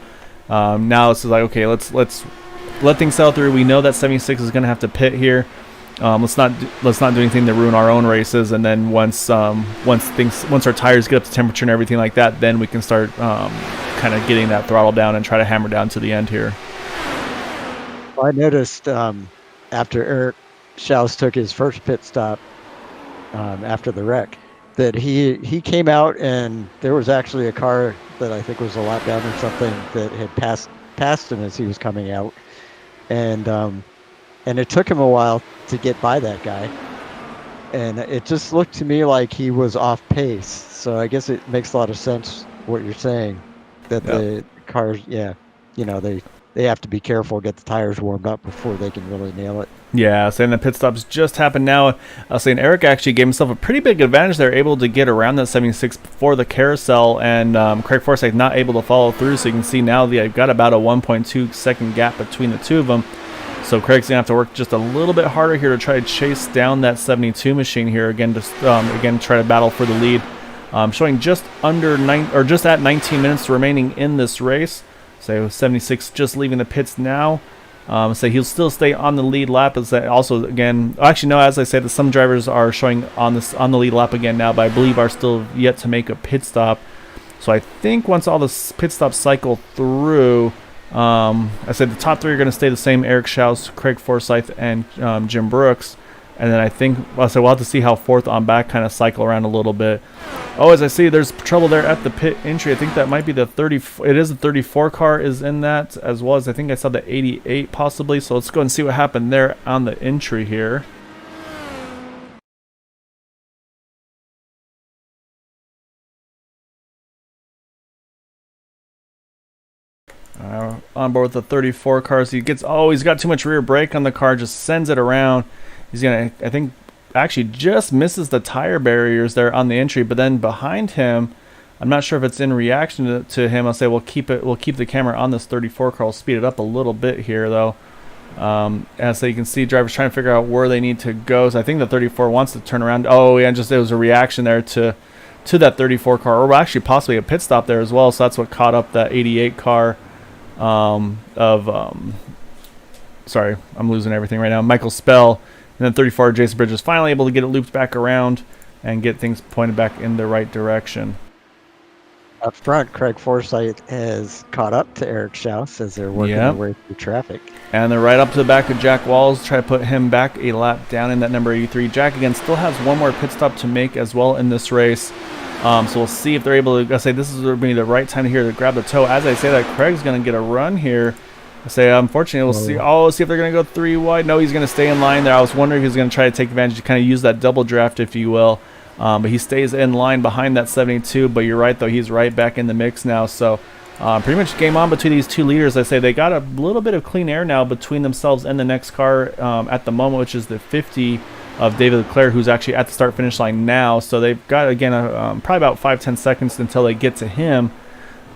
now it's like, okay, let's let things settle through. We know that 76 is going to have to pit here. Let's not do anything to ruin our own races. And then once our tires get up to temperature and everything like that, then we can start kind of getting that throttle down and try to hammer down to the end here. Well, I noticed after Eric Schaus took his first pit stop after the wreck that he came out and there was actually a car that I think was a lap down or something that had passed him as he was coming out, and it took him a while to get by that guy, and it just looked to me like he was off pace. So I guess it makes a lot of sense what you're saying, that the cars, they have to be careful, get the tires warmed up before they can really nail it. Yeah, saying the pit stops just happened now. Saying Eric actually gave himself a pretty big advantage. They're able to get around that 76 before the carousel, and Craig Forsyth not able to follow through. So you can see now they've got about a 1.2 second gap between the two of them. So Craig's gonna have to work just a little bit harder here to try to chase down that 72 machine here again. Just again try to battle for the lead. Showing just at 19 minutes remaining in this race. So 76 just leaving the pits now. So he'll still stay on the lead lap. Also, again, actually no, as I said, some drivers are showing on the lead lap again now, but I believe are still yet to make a pit stop. So I think once all the pit stops cycle through, I said the top 3 are going to stay the same: Eric Schaus, Craig Forsyth, and Jim Brooks. And then I think we'll have to see how fourth on back kind of cycle around a little bit. Oh, as I see, there's trouble there at the pit entry. I think that might be the 30. It is the 34 car is in that, as well as I think I saw the 88 possibly. So let's go and see what happened there on the entry here. On board with the 34 cars, he's got too much rear brake on the car, just sends it around. He's gonna, I think, actually just misses the tire barriers there on the entry, but then behind him, I'm not sure if it's in reaction to him. I'll say we'll keep the camera on this 34 car. We'll speed it up a little bit here though. And so you can see drivers trying to figure out where they need to go. So I think the 34 wants to turn around. Oh yeah, just it was a reaction there to that 34 car, or actually possibly a pit stop there as well. So that's what caught up that 88 car. Sorry, I'm losing everything right now. Michael Spell, and then 34 Jason Bridges finally able to get it looped back around and get things pointed back in the right direction. Up front, Craig Forsyth has caught up to Eric Schaus as they're working their way through traffic. And they're right up to the back of Jack Walls, try to put him back a lap down in that number 83. Jack, again, still has one more pit stop to make as well in this race. So we'll see if they're able to. I say this is going to be the right time here to grab the toe. As I say that, Craig's going to get a run here. I say, unfortunately, we'll see. Oh, see if they're going to go 3 wide. No, he's going to stay in line there. I was wondering if he's going to try to take advantage, to kind of use that double draft, if you will. But he stays in line behind that 72. But you're right, though. He's right back in the mix now. So pretty much game on between these two leaders. I say they got a little bit of clean air now between themselves and the next car at the moment, which is the 50 of David Leclerc, who's actually at the start-finish line now. So they've got, again, probably about 5-10 seconds until they get to him.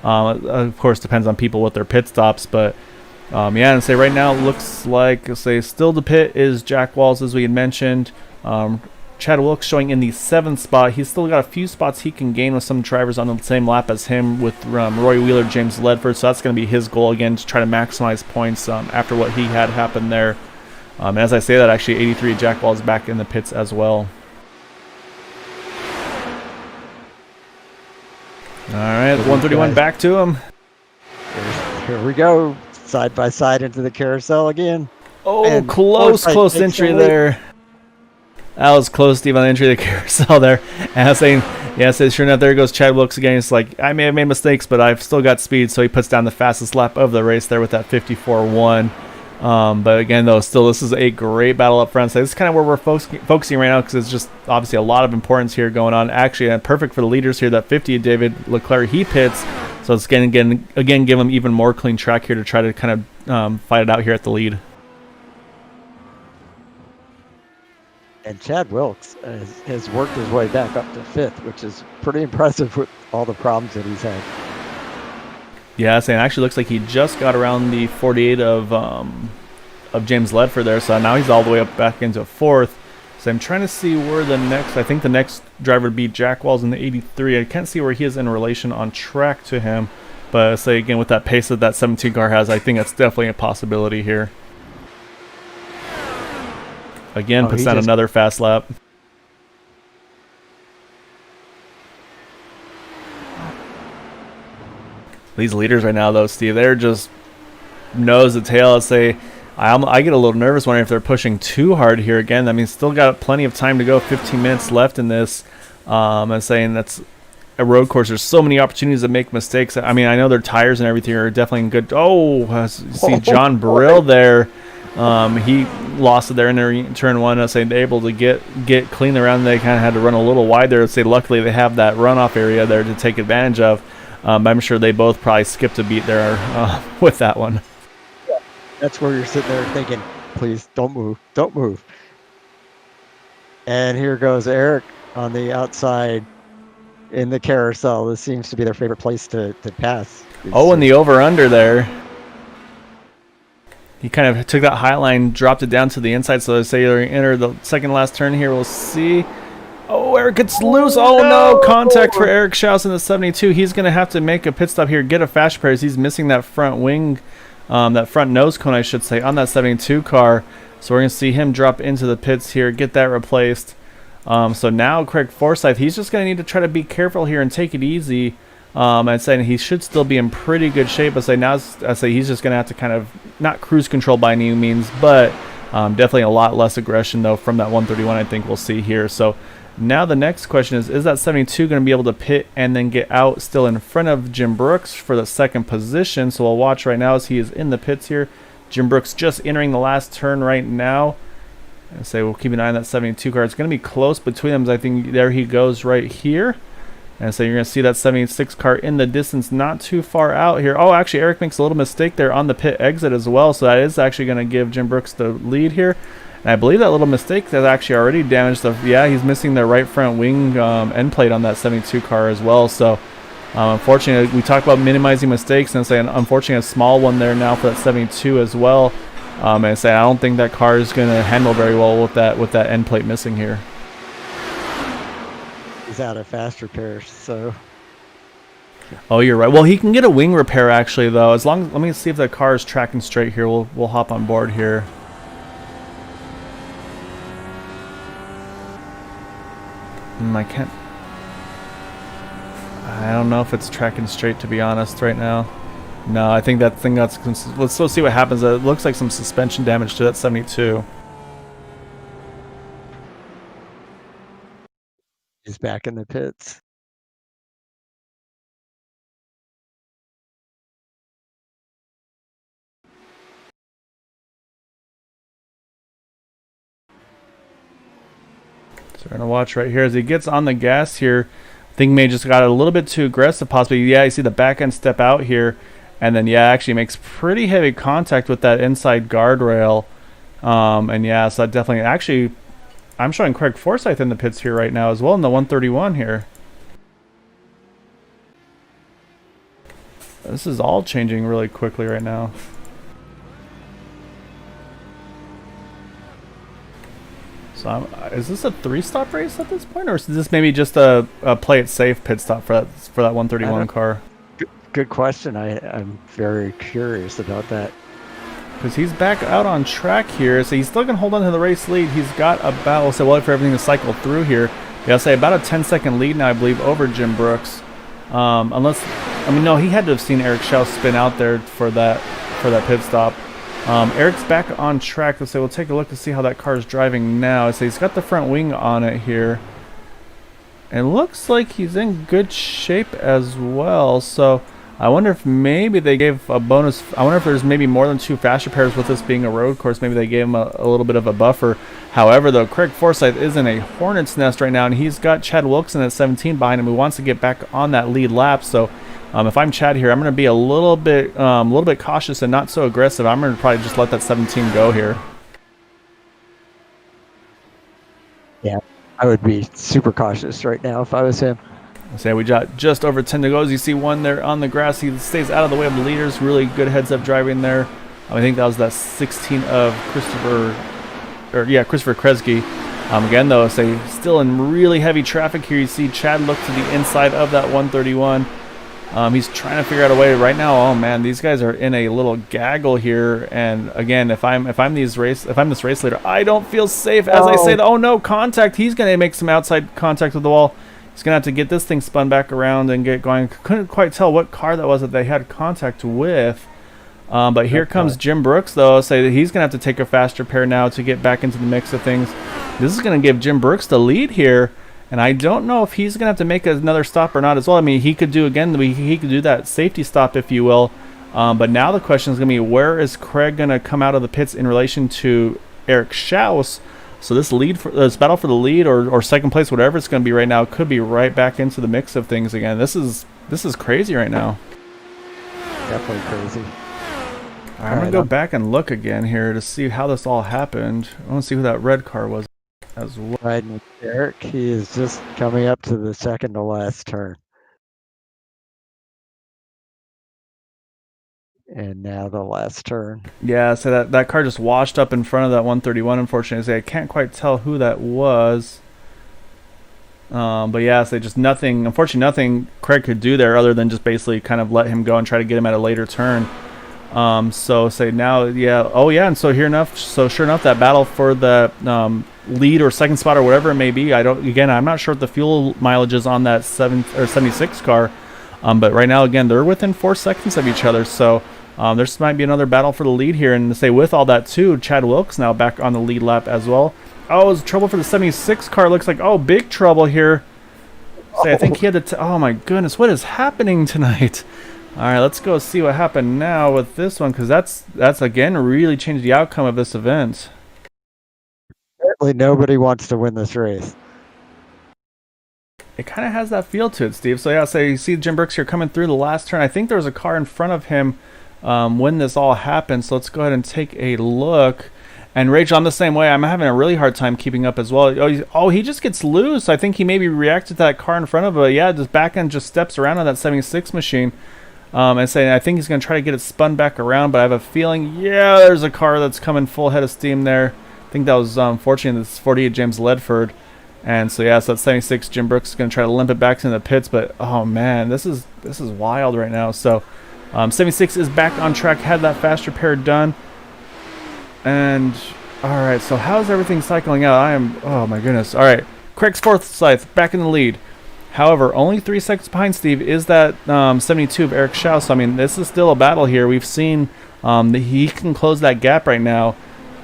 Of course, depends on people with their pit stops. But, yeah, and say right now it looks like, say, still the pit is Jack Walls, as we had mentioned. Chad Wilkes showing in the 7th spot. He's still got a few spots he can gain with some drivers on the same lap as him with Roy Wheeler, James Ledford. So that's going to be his goal, again, to try to maximize points after what he had happen there. As I say that, actually, 83 Jack Wall is back in the pits as well. All right, 131 back to him. Here we go, side by side into the carousel again. Oh, and close entry there. That was close, Steve, on the entry of the carousel there. And I was saying, yeah, so sure enough, there goes Chad Wilkes again. It's like, I may have made mistakes, but I've still got speed. So he puts down the fastest lap of the race there with that 54.1. But again, though, still, this is a great battle up front. So this is kind of where we're focusing right now, because it's just obviously a lot of importance here going on. Actually, perfect for the leaders here. That 50 of David Leclerc, he pits. So it's going to, again, give him even more clean track here to try to kind of fight it out here at the lead. And Chad Wilkes has worked his way back up to 5th, which is pretty impressive with all the problems that he's had. Yeah, it actually looks like he just got around the 48 of James Ledford there, so now he's all the way up back into 4th. So I'm trying to see where the next, I think the next driver would be Jack Walls in the 83. I can't see where he is in relation on track to him, but say again, with that pace that that 17 car has, I think that's definitely a possibility here. Again, puts down another fast lap. These leaders right now, though, Steve, they're just nose to tail. Let's say I get a little nervous wondering if they're pushing too hard here again. I mean, still got plenty of time to go, 15 minutes left in this. I'm saying that's a road course. There's so many opportunities to make mistakes. I mean, I know their tires and everything are definitely in good. Oh, see John Brill there. He lost it there in turn 1. I say they're able to get clean around. They kind of had to run a little wide there. Let's say luckily they have that runoff area there to take advantage of. I'm sure they both probably skipped a beat there with that one. Yeah, that's where you're sitting there thinking, please don't move, don't move. And here goes Eric on the outside in the carousel. This seems to be their favorite place to pass. Oh, and the over-under there. He kind of took that high line, dropped it down to the inside. So let's say they enter the second last turn here. We'll see. Oh, Eric gets loose. Oh, no. Contact for Eric Schaus in the 72. He's going to have to make a pit stop here, get a fast repair. He's missing that front wing, that front nose cone, I should say, on that 72 car. So we're going to see him drop into the pits here, get that replaced. So now Craig Forsyth, he's just going to need to try to be careful here and take it easy. I'd say he should still be in pretty good shape. I'd say he's just going to have to kind of not cruise control by any means, but definitely a lot less aggression, though, from that 131 I think we'll see here. So now the next question is that 72 going to be able to pit and then get out still in front of Jim Brooks for the second position? So we'll watch right now as he is in the pits here. Jim Brooks just entering the last turn right now. And say we'll keep an eye on that 72 car. It's going to be close between them. I think there he goes right here. And so you're going to see that 76 car in the distance, not too far out here. Oh, actually, Eric makes a little mistake there on the pit exit as well. So that is actually going to give Jim Brooks the lead here. And I believe that little mistake has actually already damaged the... Yeah, he's missing the right front wing end plate on that 72 car as well. So, unfortunately, we talk about minimizing mistakes, and say, unfortunately, a small one there now for that 72 as well. And say, I don't think that car is going to handle very well with that end plate missing here. He's out of fast repairs, so... Oh, you're right. Well, he can get a wing repair, actually, though. As long as... Let me see if the car is tracking straight here. We'll hop on board here. I can't... I don't know if it's tracking straight, to be honest, right now. No, I think that thing that's... Let's see what happens. It looks like some suspension damage to that 72. He's back in the pits. So we're going to watch right here as he gets on the gas here. I think may just got a little bit too aggressive possibly. Yeah, you see the back end step out here. And then, yeah, actually makes pretty heavy contact with that inside guardrail. And yeah, so that definitely... Actually, I'm showing Craig Forsyth in the pits here right now as well in the 131 here. This is all changing really quickly right now. So is this a 3-stop race at this point, or is this maybe just a play it safe pit stop for that 131 car? Good question. I'm very curious about that. Because he's back out on track here, so he's still going to hold on to the race lead. He's got about, we'll say, wait for everything to cycle through here. Yeah, I'll say about a 10-second lead now, I believe, over Jim Brooks. Unless, I mean, no, he had to have seen Eric Schaus spin out there for that pit stop. Eric's back on track. Let's say we'll take a look to see how that car is driving now. So he's got the front wing on it here. It looks like he's in good shape as well. So I wonder if maybe they gave a bonus. I wonder if there's maybe more than 2 faster pairs with this being a road course. Maybe they gave him a little bit of a buffer. However, though, Craig Forsyth is in a hornet's nest right now, and he's got Chad Wilson at 17 behind him, who wants to get back on that lead lap. So if I'm Chad here, I'm going to be a little bit cautious and not so aggressive. I'm going to probably just let that 17 go here. Yeah, I would be super cautious right now if I was him. So we got just over 10 to go. As you see one there on the grass, he stays out of the way of the leaders. Really good heads-up driving there. I think that was that 16 of Christopher Kresge. Again, though, say still in really heavy traffic here. You see Chad look to the inside of that 131. He's trying to figure out a way right now. Oh man, these guys are in a little gaggle here. And again, if I'm this race leader, I don't feel safe. As I say, oh no, contact. He's gonna make some outside contact with the wall. He's gonna have to get this thing spun back around and get going. Couldn't quite tell what car that was that they had contact with. But here comes Jim Brooks, though. Say that he's gonna have to take a faster pair now to get back into the mix of things. This is gonna give Jim Brooks the lead here. And I don't know if he's going to have to make another stop or not as well. I mean, he could do, again, he could do that safety stop, if you will. But now the question is going to be, where is Craig going to come out of the pits in relation to Eric Schaus? So this battle for the lead or second place, whatever it's going to be right now, could be right back into the mix of things again. This is crazy right now. Definitely crazy. All right, I'm going to go back and look again here to see how this all happened. I want to see who that red car was as well. Riding with Eric, he is just coming up to the second to last turn. And now the last turn. Yeah, so that car just washed up in front of that 131, unfortunately. I can't quite tell who that was. But yeah, so just nothing, unfortunately nothing Craig could do there other than just basically kind of let him go and try to get him at a later turn. So say now, yeah, oh yeah, and so sure enough, that battle for the lead or second spot or whatever it may be. I'm not sure what the fuel mileage is on that 76 car, but right now again they're within 4 seconds of each other. So this might be another battle for the lead here. And say with all that too, Chad Wilkes now back on the lead lap as well. Oh, it's trouble for the 76 car. Looks like big trouble here. Say I think he had to. Oh my goodness, what is happening tonight? All right, let's go see what happened now with this one, because that's again really changed the outcome of this event. Apparently nobody wants to win this race. It kind of has that feel to it, Steve. So yeah, so you see Jim Brooks here coming through the last turn. I think there was a car in front of him when this all happened. So let's go ahead and take a look. And Rachel, I'm the same way. I'm having a really hard time keeping up as well. Oh, he just gets loose. I think he maybe reacted to that car in front of him. Yeah, this back end just steps around on that 76 machine. And saying I think he's going to try to get it spun back around, but I have a feeling, yeah, there's a car that's coming full head of steam there. I think that was fortunately this 48 James Ledford. And so yeah, so that 76 Jim Brooks is going to try to limp it back to the pits, but oh man, this is wild right now. So 76 is back on track, had that faster pair done. And all right, so how's everything cycling out? Oh my goodness. All right, Craig's Forsyth back in the lead. However, only 3 seconds behind Steve is that 72 of Eric Schaus. So, I mean, this is still a battle here. We've seen that he can close that gap right now.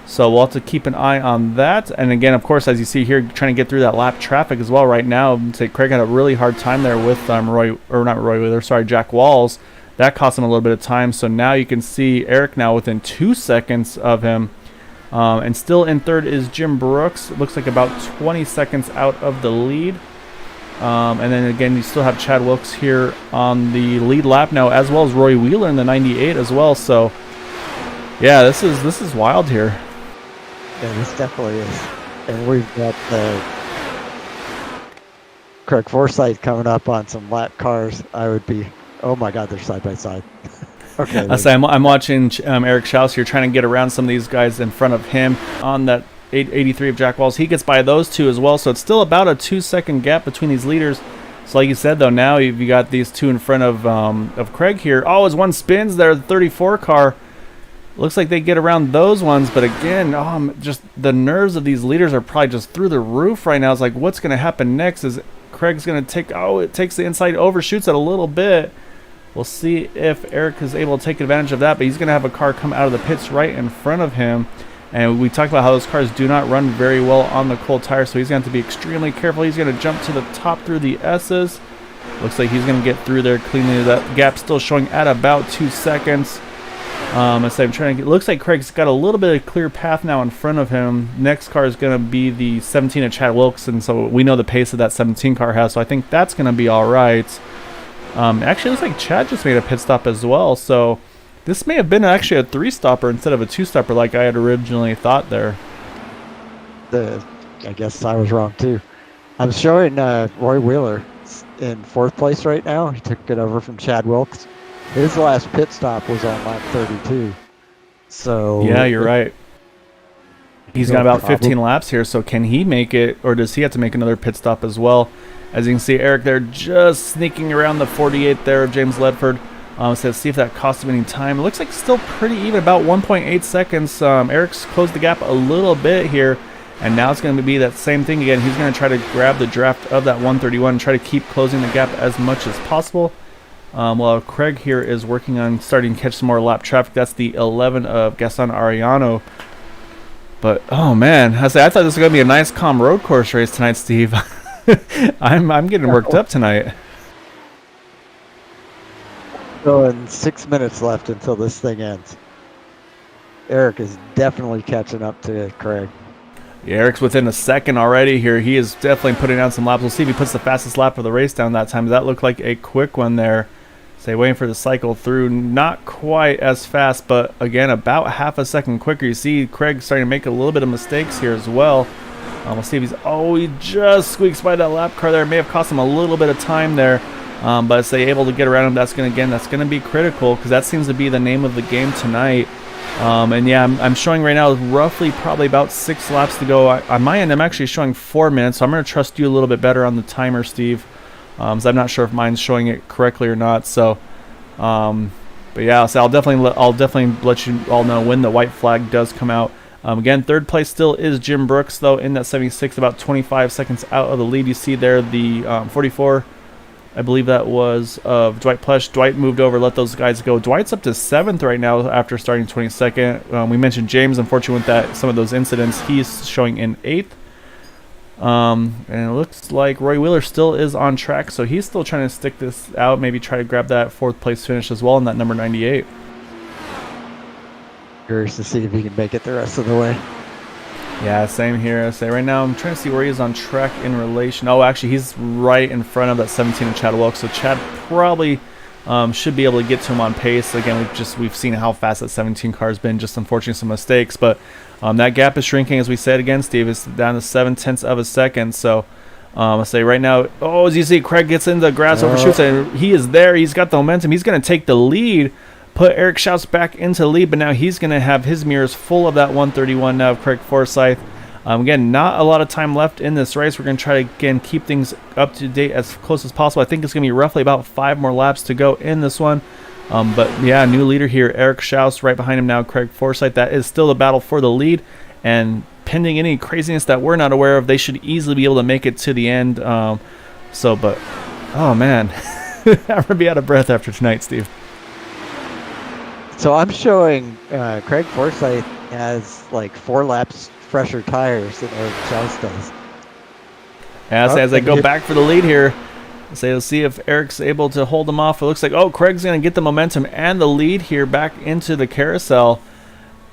So we'll have to keep an eye on that. And again, of course, as you see here, trying to get through that lap traffic as well right now. Say Craig had a really hard time there with Jack Walls. That cost him a little bit of time. So now you can see Eric now within 2 seconds of him. And still in third is Jim Brooks. It looks like about 20 seconds out of the lead. And then again, you still have Chad Wilkes here on the lead lap now, as well as Roy Wheeler in the 98 as well. So, yeah, this is wild here. Yeah, this definitely is. And we've got Craig Forsyth coming up on some lap cars. I would be, oh my God, they're side by side. Okay. I'm watching Eric Schaus here trying to get around some of these guys in front of him on that 883 of Jack Walls. He gets by those two as well, so it's still about a 2-second gap between these leaders. So like you said, though, now you got these two in front of Craig here. Oh, as one spins there, the 34 car. Looks like they get around those ones, but again, just the nerves of these leaders are probably just through the roof right now. It's like, what's going to happen next? Is Craig's going to take, it takes the inside, overshoots it a little bit. We'll see if Eric is able to take advantage of that, but he's going to have a car come out of the pits right in front of him. And we talked about how those cars do not run very well on the cold tire, so he's going to have to be extremely careful. He's going to jump to the top through the S's. Looks like he's going to get through there cleanly. That gap still showing at about 2 seconds. As I'm trying to get, looks like Craig's got a little bit of clear path now in front of him. Next car is going to be the 17 of Chad Wilkes, and so we know the pace that 17 car has, so I think that's going to be all right. Actually, it looks like Chad just made a pit stop as well, so this may have been actually a 3-stopper instead of a 2-stopper like I had originally thought there. I guess I was wrong too. I'm showing Roy Wheeler in 4th place right now. He took it over from Chad Wilkes. His last pit stop was on lap 32. So yeah, you're right. He's got about 15 laps here, so can he make it, or does he have to make another pit stop as well? As you can see, Eric there just sneaking around the 48 there of James Ledford. So let's see if that cost him any time. It looks like still pretty even, about 1.8 seconds. Eric's closed the gap a little bit here, and now it's going to be that same thing again. He's going to try to grab the draft of that 131 and try to keep closing the gap as much as possible. While Craig here is working on starting to catch some more lap traffic. That's the 11 of Gaston Arellano. But, oh man, I thought this was going to be a nice calm road course race tonight, Steve. I'm getting worked up tonight. So in 6 minutes left until this thing ends. Eric is definitely catching up to Craig. Yeah, Eric's within a second already here. He is definitely putting down some laps. We'll see if he puts the fastest lap of the race down that time. That looked like a quick one there. So waiting for the cycle through. Not quite as fast, but again, about half a second quicker. You see Craig starting to make a little bit of mistakes here as well. We'll see if he's... Oh, he just squeaks by that lap car there. It may have cost him a little bit of time there. But if they're able to get around him, that's going to be critical, because that seems to be the name of the game tonight. And yeah, I'm showing right now roughly probably about 6 laps to go. On my end, I'm actually showing 4 minutes, so I'm going to trust you a little bit better on the timer, Steve. So I'm not sure if mine's showing it correctly or not. So, but yeah, so I'll definitely let you all know when the white flag does come out. Again, 3rd place still is Jim Brooks, though, in that 76, about 25 seconds out of the lead. You see there the 44. I believe that was of Dwight Plush. Dwight moved over, let those guys go. Dwight's up to 7th right now after starting 22nd. We mentioned James, unfortunately, with some of those incidents. He's showing in 8th. And it looks like Roy Wheeler still is on track, so he's still trying to stick this out, maybe try to grab that 4th place finish as well in that number 98. Curious to see if he can make it the rest of the way. Yeah, same here. I say right now I'm trying to see where he is on track in relation. Oh, actually, he's right in front of that 17 of Chad Wilkes, so Chad probably should be able to get to him on pace. Again, we've seen how fast that 17 car has been. Just unfortunately some mistakes, but that gap is shrinking, as we said again, Steve. It's down to 0.7 of a second. So I'll say right now, oh, as you see, Craig gets into the grass, overshoots, and he is there. He's got the momentum. He's going to take the lead. Put Eric Schaus back into the lead, but now he's going to have his mirrors full of that 131 now of Craig Forsyth. Again, not a lot of time left in this race. We're going to try to, again, keep things up to date as close as possible. I think it's going to be roughly about 5 more laps to go in this one. But, yeah, new leader here, Eric Schaus, right behind him now, Craig Forsyth. That is still the battle for the lead, and pending any craziness that we're not aware of, they should easily be able to make it to the end. Oh, man, I'm going to be out of breath after tonight, Steve. So I'm showing Craig Forsyth has like 4 laps fresher tires than Eric Schaus does. Yeah, as I go back for the lead here, let's see if Eric's able to hold him off. It looks like, Craig's going to get the momentum and the lead here back into the carousel.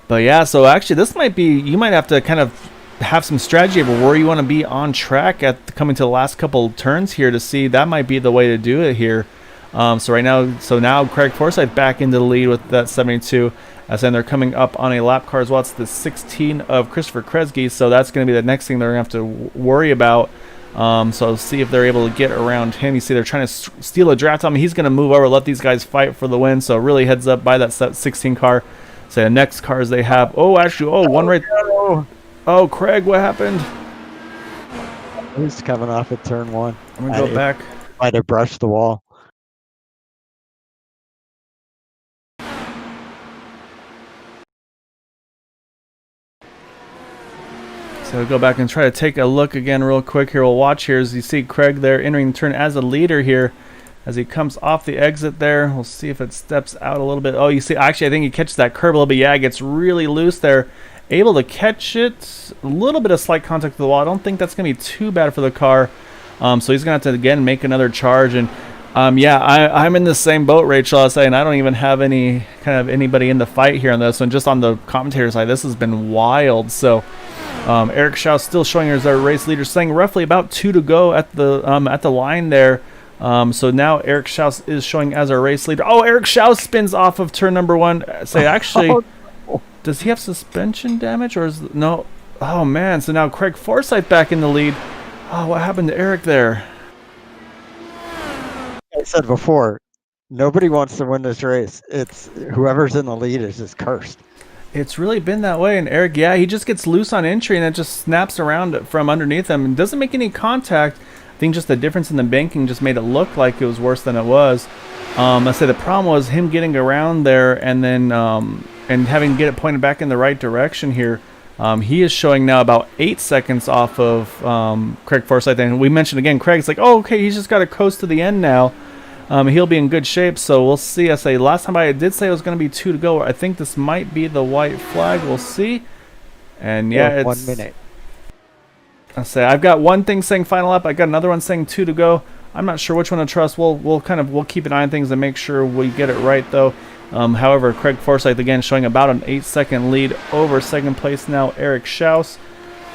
But yeah, so actually this might be, you might have to kind of have some strategy of where you want to be on track at coming to the last couple turns here to see. That might be the way to do it here. So right now, now Craig Forsyth back into the lead with that 72. As then they're coming up on a lap car as well. It's the 16 of Christopher Kresge, so that's going to be the next thing they're going to have to worry about. So see if they're able to get around him. You see they're trying to steal a draft on him. He's going to move over, let these guys fight for the win. So really heads up by that 16 car. So the next cars they have. Oh, actually, one right. Oh, Craig, what happened? He's coming off at turn 1. I'm going to go back. Might have brushed the wall. So we'll go back and try to take a look again real quick here. We'll watch here as you see Craig there entering the turn as a leader here. As he comes off the exit there, we'll see if it steps out a little bit. Oh, you see, actually, I think he catches that curb a little bit. Yeah, it gets really loose there. Able to catch it. A little bit of slight contact with the wall. I don't think that's going to be too bad for the car. So he's going to have to, again, make another charge. And, yeah, I'm in the same boat, Rachel. I was saying I don't even have anybody in the fight here on this one. Just on the commentator side, this has been wild. So Eric Schaus still showing as our race leader, saying roughly about 2 to go at the line there. So now Eric Schaus is showing as our race leader. Oh, Eric Schaus spins off of turn number 1. Say, actually, does he have suspension damage or is no? Oh man! So now Craig Forsyth back in the lead. Oh, what happened to Eric there? I said before, nobody wants to win this race. It's whoever's in the lead is just cursed. It's really been that way. And Eric, yeah, he just gets loose on entry and it just snaps around from underneath him and doesn't make any contact. I think just the difference in the banking just made it look like it was worse than it was. I say the problem was him getting around there and then and having to get it pointed back in the right direction here. He is showing now about 8 seconds off of Craig Forsyth. And we mentioned again, Craig's like, oh, okay, he's just got to coast to the end now. He'll be in good shape, so we'll see. I say last time I did say it was going to be 2 to go. I think this might be the white flag. We'll see. And yeah, it's 1 minute. I say I've got one thing saying final lap. I got another one saying 2 to go. I'm not sure which one to trust. We'll keep an eye on things and make sure we get it right though. However, Craig Forsyth again showing about an 8-second lead over second place now, Eric Schaus.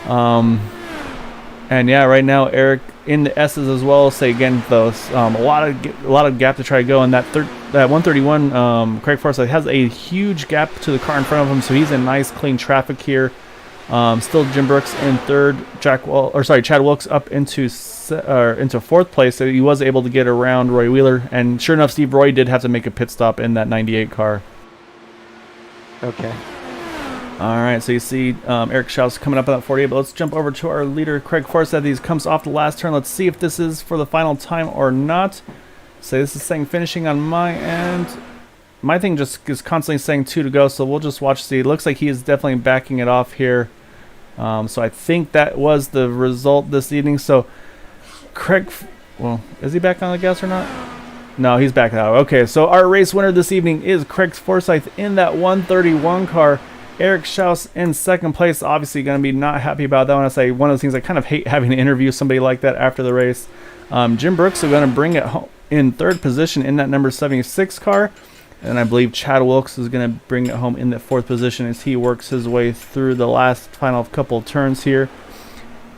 And yeah, right now Eric in the S's as well. Say again though, a lot of gap to try to go. And that 131, Craig Forsyth has a huge gap to the car in front of him, so he's in nice clean traffic here. Still Jim Brooks in third. Chad Wilkes up into fourth place. So he was able to get around Roy Wheeler, and sure enough, Steve Roy did have to make a pit stop in that 98 car. Okay. All right, so you see Eric Schaus coming up on that 48, but let's jump over to our leader, Craig Forsyth. He comes off the last turn. Let's see if this is for the final time or not. So this is saying finishing on my end. My thing just is constantly saying 2 to go, so we'll just watch. See, it looks like he is definitely backing it off here. So I think that was the result this evening. So Craig, well, is he back on the gas or not? No, he's back out. Okay, so our race winner this evening is Craig Forsyth in that 131 car. Eric Schaus in second place. Obviously going to be not happy about that one. I say one of those things I kind of hate having to interview somebody like that after the race. Jim Brooks is going to bring it home in third position in that number 76 car. And I believe Chad Wilkes is going to bring it home in the fourth position as he works his way through the last final couple of turns here.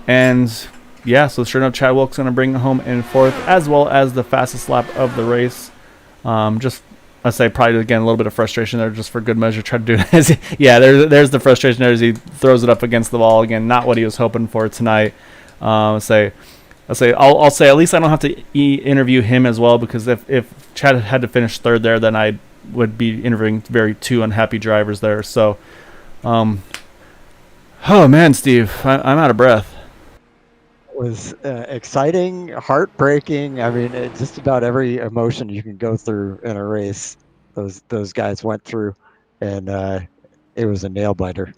And yeah, so sure enough, Chad Wilkes is going to bring it home in fourth, as well as the fastest lap of the race. I say probably again a little bit of frustration there, just for good measure. Try to do it. Yeah, there's the frustration there as he throws it up against the wall again. Not what he was hoping for tonight. I'll say at least I don't have to interview him as well, because if Chad had to finish third there, then I would be interviewing two unhappy drivers there. So, oh man, Steve, I'm out of breath. It was exciting, heartbreaking. I mean, just about every emotion you can go through in a race, those guys went through, and it was a nail biter.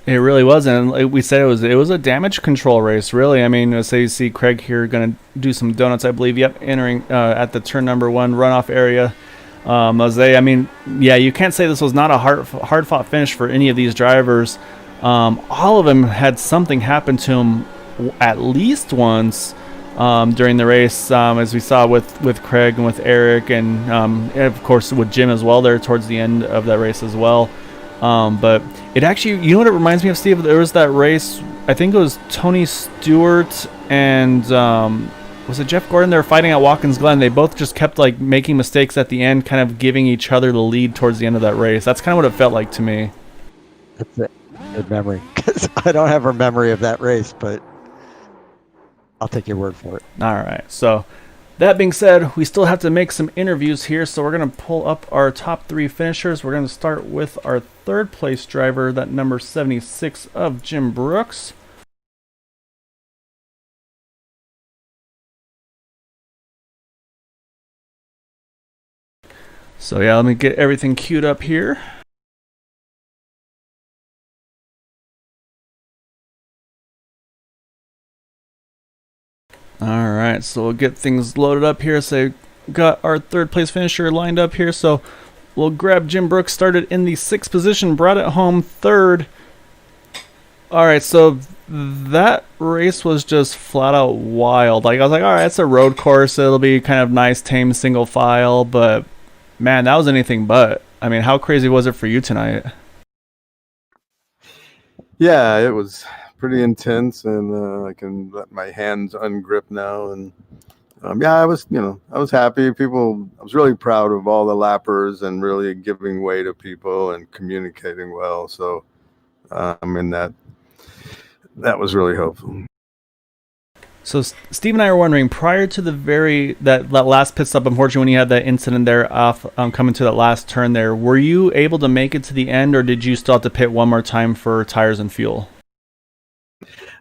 It really was, and like we said, it was a damage control race, really. I mean, say you see Craig here going to do some donuts, I believe. Yep, entering at the turn number 1 runoff area. I mean, yeah, you can't say this was not a hard-fought finish for any of these drivers. All of them had something happen to them at least once during the race, as we saw with Craig and with Eric, and of course with Jim as well there towards the end of that race as well. But it actually, you know what it reminds me of, Steve? There was that race, I think it was Tony Stewart and was it Jeff Gordon? They were fighting at Watkins Glen. They both just kept like making mistakes at the end, kind of giving each other the lead towards the end of that race. That's kind of what it felt like to me. That's a good memory. 'Cause I don't have a memory of that race, but I'll take your word for it. All right. So that being said, we still have to make some interviews here. So we're going to pull up our top 3 finishers. We're going to start with our 3rd place driver, that number 76 of Jim Brooks. So yeah, let me get everything queued up here. All right, so we'll get things loaded up here. So got our 3rd place finisher lined up here. So we'll grab Jim Brooks, started in the 6th position, brought it home 3rd. All right, so that race was just flat out wild. Like I was like, all right, it's a road course. It'll be kind of nice, tame, single file. But man, that was anything but. I mean, how crazy was it for you tonight? Yeah, it was pretty intense, and I can let my hands ungrip now. And yeah, I was happy. I was really proud of all the lappers and really giving way to people and communicating well. So I mean that was really helpful. So Steve and I were wondering, prior to that last pit stop, unfortunately, when you had that incident there off coming to that last turn there, were you able to make it to the end, or did you still have to pit one more time for tires and fuel?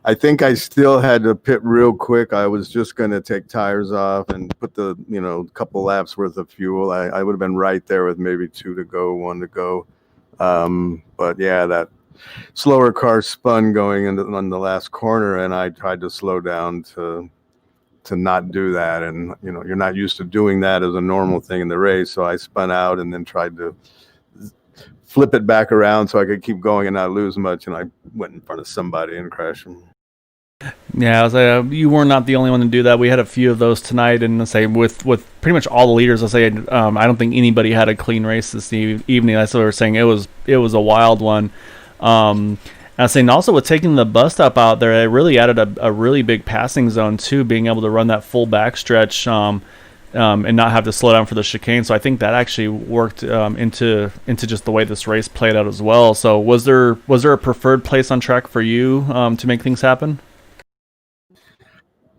I think I still had to pit real quick. I was just going to take tires off and put the couple laps worth of fuel. I would have been right there with maybe 2 to go, 1 to go. But yeah, that slower car spun going on the last corner, and I tried to slow down to not do that. And you're not used to doing that as a normal thing in the race, so I spun out and then tried to flip it back around so I could keep going and not lose much, and I went in front of somebody and crashed them. Yeah, I was like, you were not the only one to do that. We had a few of those tonight, and let's say with pretty much all the leaders, I don't think anybody had a clean race this evening. That's what we were saying. It was a wild one. And I was saying also with taking the bus stop out there, it really added a really big passing zone too, being able to run that full backstretch and not have to slow down for the chicane. So I think that actually worked into just the way this race played out as well. So was there a preferred place on track for you to make things happen?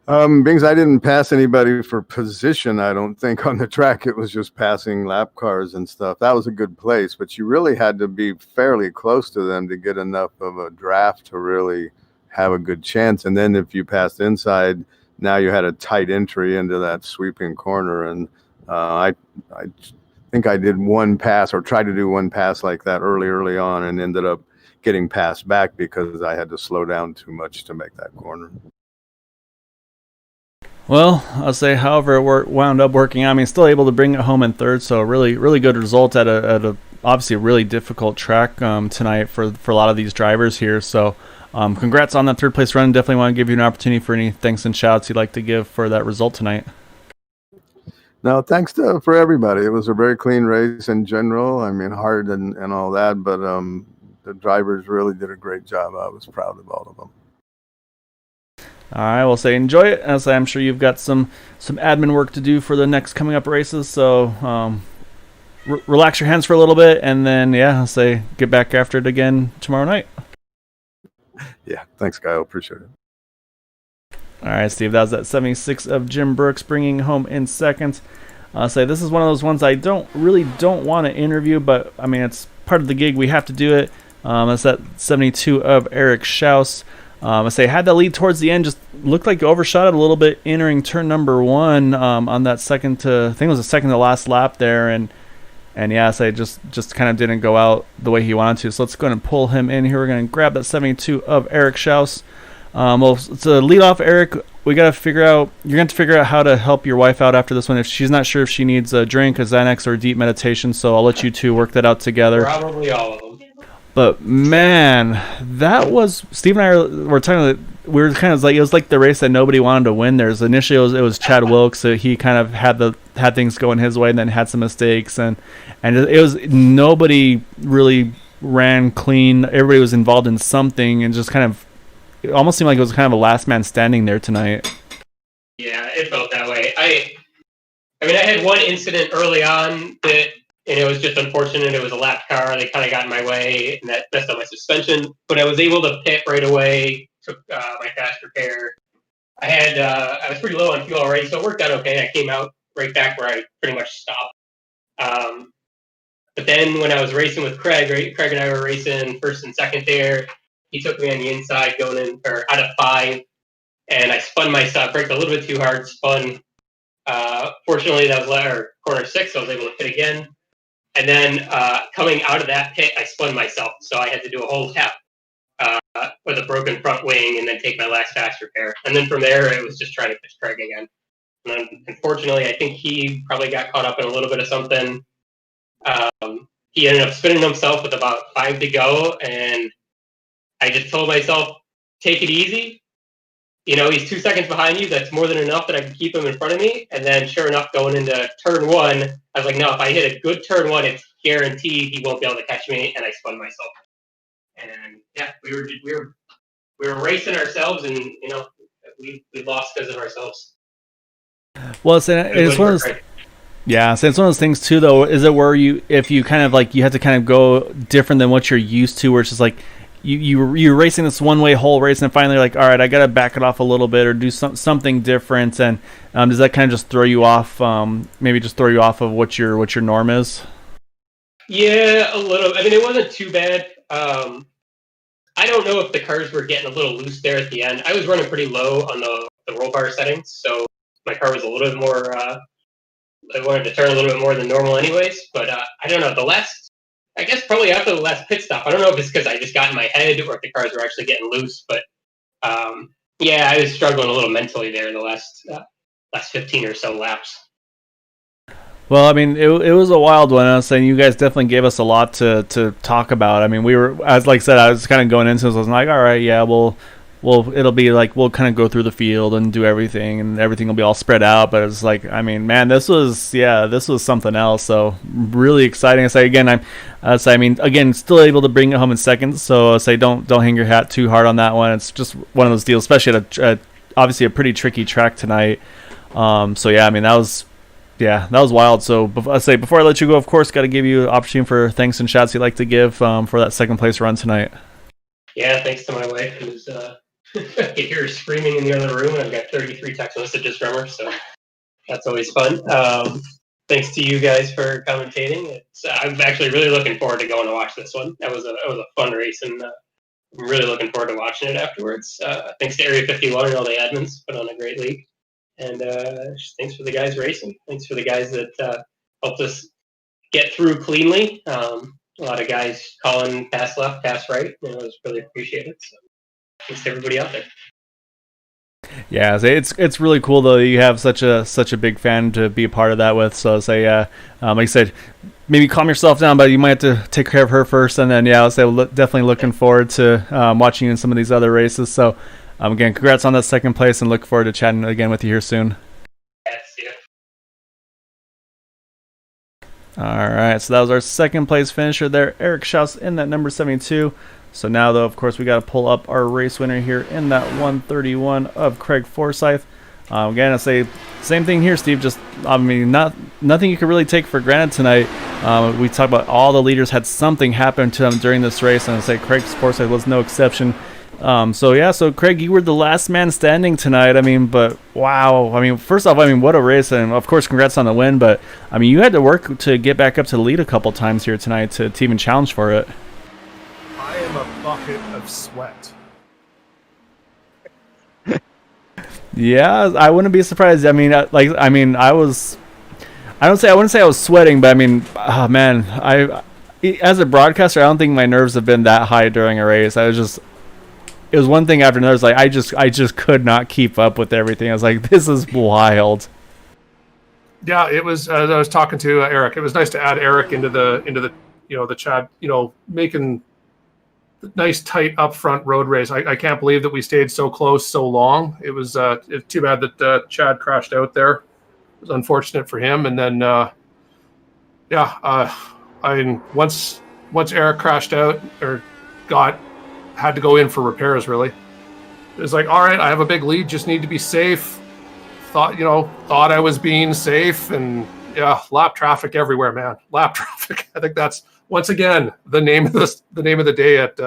Because I didn't pass anybody for position, I don't think, on the track. It was just passing lap cars and stuff. That was a good place, but you really had to be fairly close to them to get enough of a draft to really have a good chance. And then if you passed inside, now you had a tight entry into that sweeping corner. And I think I did one pass, or tried to do one pass like that early on, and ended up getting passed back because I had to slow down too much to make that corner. Well, I'll say, however, it wound up working out. I mean, still able to bring it home in 3rd, so a really, really good result at a obviously a really difficult track tonight for a lot of these drivers here. So congrats on that 3rd place run. Definitely want to give you an opportunity for any thanks and shouts you'd like to give for that result tonight. No, thanks for everybody. It was a very clean race in general. I mean, hard and all that, but the drivers really did a great job. I was proud of all of them. All right, we'll say enjoy it. As I'm sure you've got some admin work to do for the next coming up races. So relax your hands for a little bit, and then I'll say get back after it again tomorrow night. Yeah, thanks, Kyle. Appreciate it. All right, Steve, that was that 76 of Jim Brooks bringing home in 2nd. I'll say this is one of those ones I don't want to interview, but I mean it's part of the gig. We have to do it. That's that 72 of Eric Schaus. I say had that lead towards the end, just looked like overshot it a little bit entering turn number 1 on that I think it was the second to last lap there, and I say just kind of didn't go out the way he wanted to. So let's go ahead and pull him in here. We're going to grab that 72 of Eric Schaus. Well, to lead off, Eric, you're going to figure out how to help your wife out after this one. If she's not sure if she needs a drink, a Xanax, or a deep meditation, so I'll let you two work that out together. Probably all of them. But man, that was Steve and I were talking. We were kind of like, it was like the race that nobody wanted to win. Initially it was Chad Wilkes, so he kind of had things going his way, and then had some mistakes, and it was nobody really ran clean. Everybody was involved in something, and just kind of it almost seemed like it was kind of a last man standing there tonight. Yeah, it felt that way. I mean, I had one incident early on and it was just unfortunate. It was a lapped car. They kind of got in my way, and that messed up my suspension. But I was able to pit right away. Took my fast repair. I was pretty low on fuel already, so it worked out okay. I came out right back where I pretty much stopped. But then when I was racing with Craig, right, Craig and I were racing first and second there. He took me on the inside going in or out of 5, and I spun myself, braked a little bit too hard, spun. Fortunately, that was corner 6, so I was able to pit again. And then coming out of that pit, I spun myself, so I had to do a whole tap with a broken front wing and then take my last fast repair. And then from there, it was just trying to pitch Craig again. And then, unfortunately, I think he probably got caught up in a little bit of something. He ended up spinning himself with about 5 to go, and I just told myself, take it easy. You know, he's 2 seconds behind you. That's more than enough that I can keep him in front of me. And then, sure enough, going into turn 1, I was like, no, if I hit a good turn 1, it's guaranteed he won't be able to catch me. And I spun myself. And yeah, we were racing ourselves, and you know, we lost because of ourselves. Well, it's one of those. Yeah, so it's one of those things too, though. Is it where if you kind of like you have to kind of go different than what you're used to, where it's just like you're racing this one way whole race, and finally like, all right, I gotta back it off a little bit or do something different, and does that kind of just throw you off? Maybe just throw you off of what your norm is. Yeah, a little. I mean, it wasn't too bad. I don't know if the cars were getting a little loose there at the end. I was running pretty low on the roll bar settings, so my car was a little bit more. I wanted to turn a little bit more than normal, anyways. But I don't know. I guess probably after the last pit stop. I don't know if it's because I just got in my head or if the cars were actually getting loose. But yeah, I was struggling a little mentally there the last 15 or so laps. Well, I mean, it was a wild one. I was saying you guys definitely gave us a lot to talk about. I mean, we were, as like I said, I was kind of going into this. I was like, all right, yeah, it'll be like we'll kind of go through the field and do everything, and everything will be all spread out. But it's like, I mean, man, this was something else. So really exciting. I say again, again, still able to bring it home in seconds. So I say don't hang your hat too hard on that one. It's just one of those deals, especially at obviously a pretty tricky track tonight. So yeah, I mean that was wild. So I say before I let you go, of course, got to give you an opportunity for thanks and shouts you'd like to give for that second place run tonight. Yeah, thanks to my wife who's. I can hear her screaming in the other room, and I've got 33 text messages from her, so that's always fun. Thanks to you guys for commentating. I'm actually really looking forward to going to watch this one. That was a fun race, and I'm really looking forward to watching it afterwards. Thanks to Area 51 and all the admins, put on a great league. And thanks for the guys racing. Thanks for the guys that helped us get through cleanly. A lot of guys calling pass left, pass right. It was really appreciated. So. Thanks to everybody out there. Yeah, it's really cool though. You have such a big fan to be a part of that with. So I say, like I said, maybe calm yourself down, but you might have to take care of her first, and then I'll say definitely looking forward to watching you in some of these other races. So again, congrats on that second place, and look forward to chatting again with you here soon. Yes, yeah. All right, so that was our second place finisher there, Eric Schaus in that number 72. So now, though, of course, we got to pull up our race winner here in that 131 of Craig Forsyth. Again, I say same thing here, Steve. Just, I mean, nothing you could really take for granted tonight. We talked about all the leaders had something happen to them during this race, and I say Craig Forsyth was no exception. So Craig, you were the last man standing tonight. I mean, but wow. I mean, first off, I mean, what a race, and of course, congrats on the win. But I mean, you had to work to get back up to the lead a couple times here tonight to even challenge for it. I am a bucket of sweat. Yeah, I wouldn't be surprised. I mean, I wouldn't say I was sweating, but I mean, man, as a broadcaster, I don't think my nerves have been that high during a race. It was one thing after another. It's like I just could not keep up with everything. I was like, this is wild. Yeah, it was. As I was talking to Eric, it was nice to add Eric into the the Chad, making nice tight up front road race. I can't believe that we stayed so close so long. It was too bad that Chad crashed out there. It was unfortunate for him. And then once once Eric crashed out or had to go in for repairs, really. It was like, all right, I have a big lead, just need to be safe. Thought I was being safe, and yeah, lap traffic everywhere, man. Lap traffic. I think that's once again the name of the day at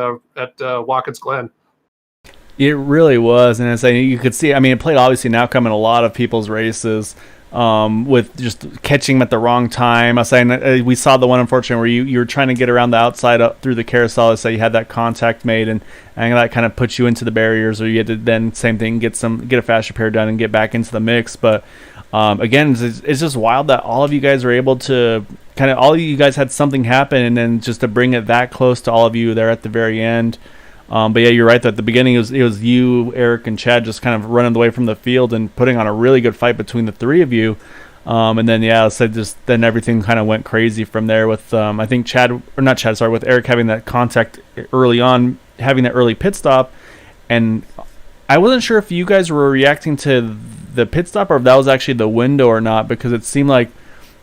Watkins Glen. It really was, and as you could see, I mean, it played obviously an outcome in a lot of people's races, with just catching them at the wrong time. I was saying we saw the one, unfortunately, where you were trying to get around the outside up through the carousel, so you had that contact made, and that kind of puts you into the barriers, or you had to then same thing, get a fast repair done and get back into the mix. But again, it's just wild that all of you guys were able to all of you guys had something happen, and then just to bring it that close to all of you there at the very end. But yeah, you're right that at the beginning it was you, Eric, and Chad just kind of running away from the field and putting on a really good fight between the three of you. And then then everything kind of went crazy from there with I think with Eric having that contact early on, having that early pit stop, and I wasn't sure if you guys were reacting to the pit stop or if that was actually the window or not, because it seemed like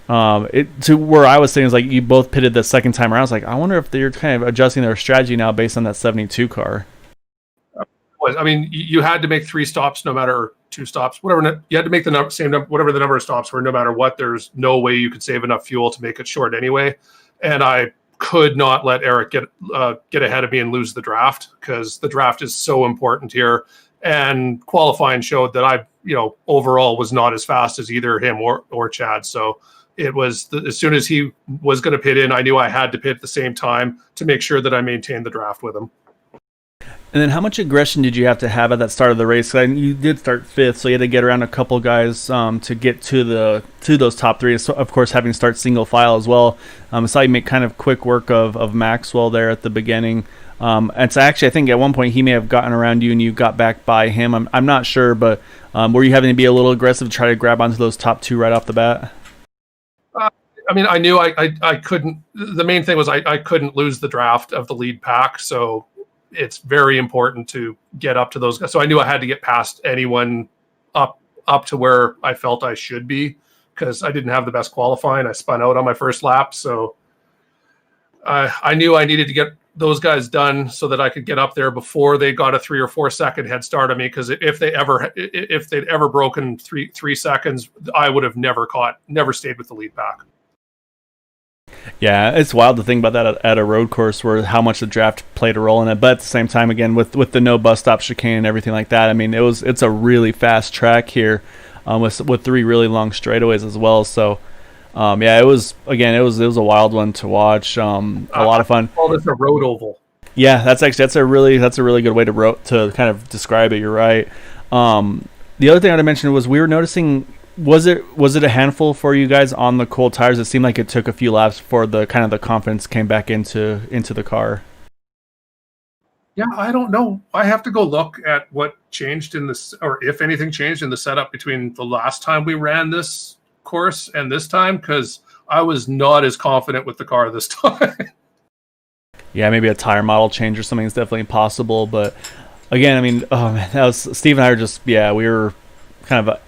to where I was saying is like you both pitted the second time around. I was like, I wonder if they're kind of adjusting their strategy now based on that 72 car. I mean, you had to make 3 stops, no matter 2 stops, whatever. You had to make the same number, whatever the number of stops were, no matter what. There's no way you could save enough fuel to make it short anyway. And I could not let Eric get ahead of me and lose the draft, because the draft is so important here. And qualifying showed that I, overall was not as fast as either him or Chad. So it was as soon as he was going to pit in, I knew I had to pit at the same time to make sure that I maintained the draft with him. And then how much aggression did you have to have at that start of the race? You did start 5th, so you had to get around a couple guys to get to those top 3. So of course, having to start single file as well. I saw you make kind of quick work of Maxwell there at the beginning. And so actually, I think at one point he may have gotten around you and you got back by him. I'm not sure, but were you having to be a little aggressive to try to grab onto those top 2 right off the bat? I mean, I knew I couldn't. The main thing was I couldn't lose the draft of the lead pack, so it's very important to get up to those guys. So I knew I had to get past anyone up to where I felt I should be, because I didn't have the best qualifying. I spun out on my first lap, so I knew I needed to get those guys done so that I could get up there before they got a 3 or 4 second head start on me. Because if they'd ever broken 3 seconds, I would have never stayed with the lead pack. Yeah, it's wild to think about that at a road course where how much the draft played a role in it. But at the same time, again, with the no bus stop chicane and everything like that, I mean, it's a really fast track here, with 3 really long straightaways as well. So, yeah, it was a wild one to watch. A lot of fun. Call this a road oval. Yeah, that's a really good way to kind of describe it. You're right. The other thing I wanted to mention was we were noticing. Was it a handful for you guys on the cold tires? It seemed like it took a few laps before the confidence came back into the car. Yeah, I don't know. I have to go look at what changed in this, or if anything changed in the setup between the last time we ran this course and this time, because I was not as confident with the car this time. Yeah, maybe a tire model change or something is definitely possible. But again, I mean, oh man, that was Steve and I were just we were kind of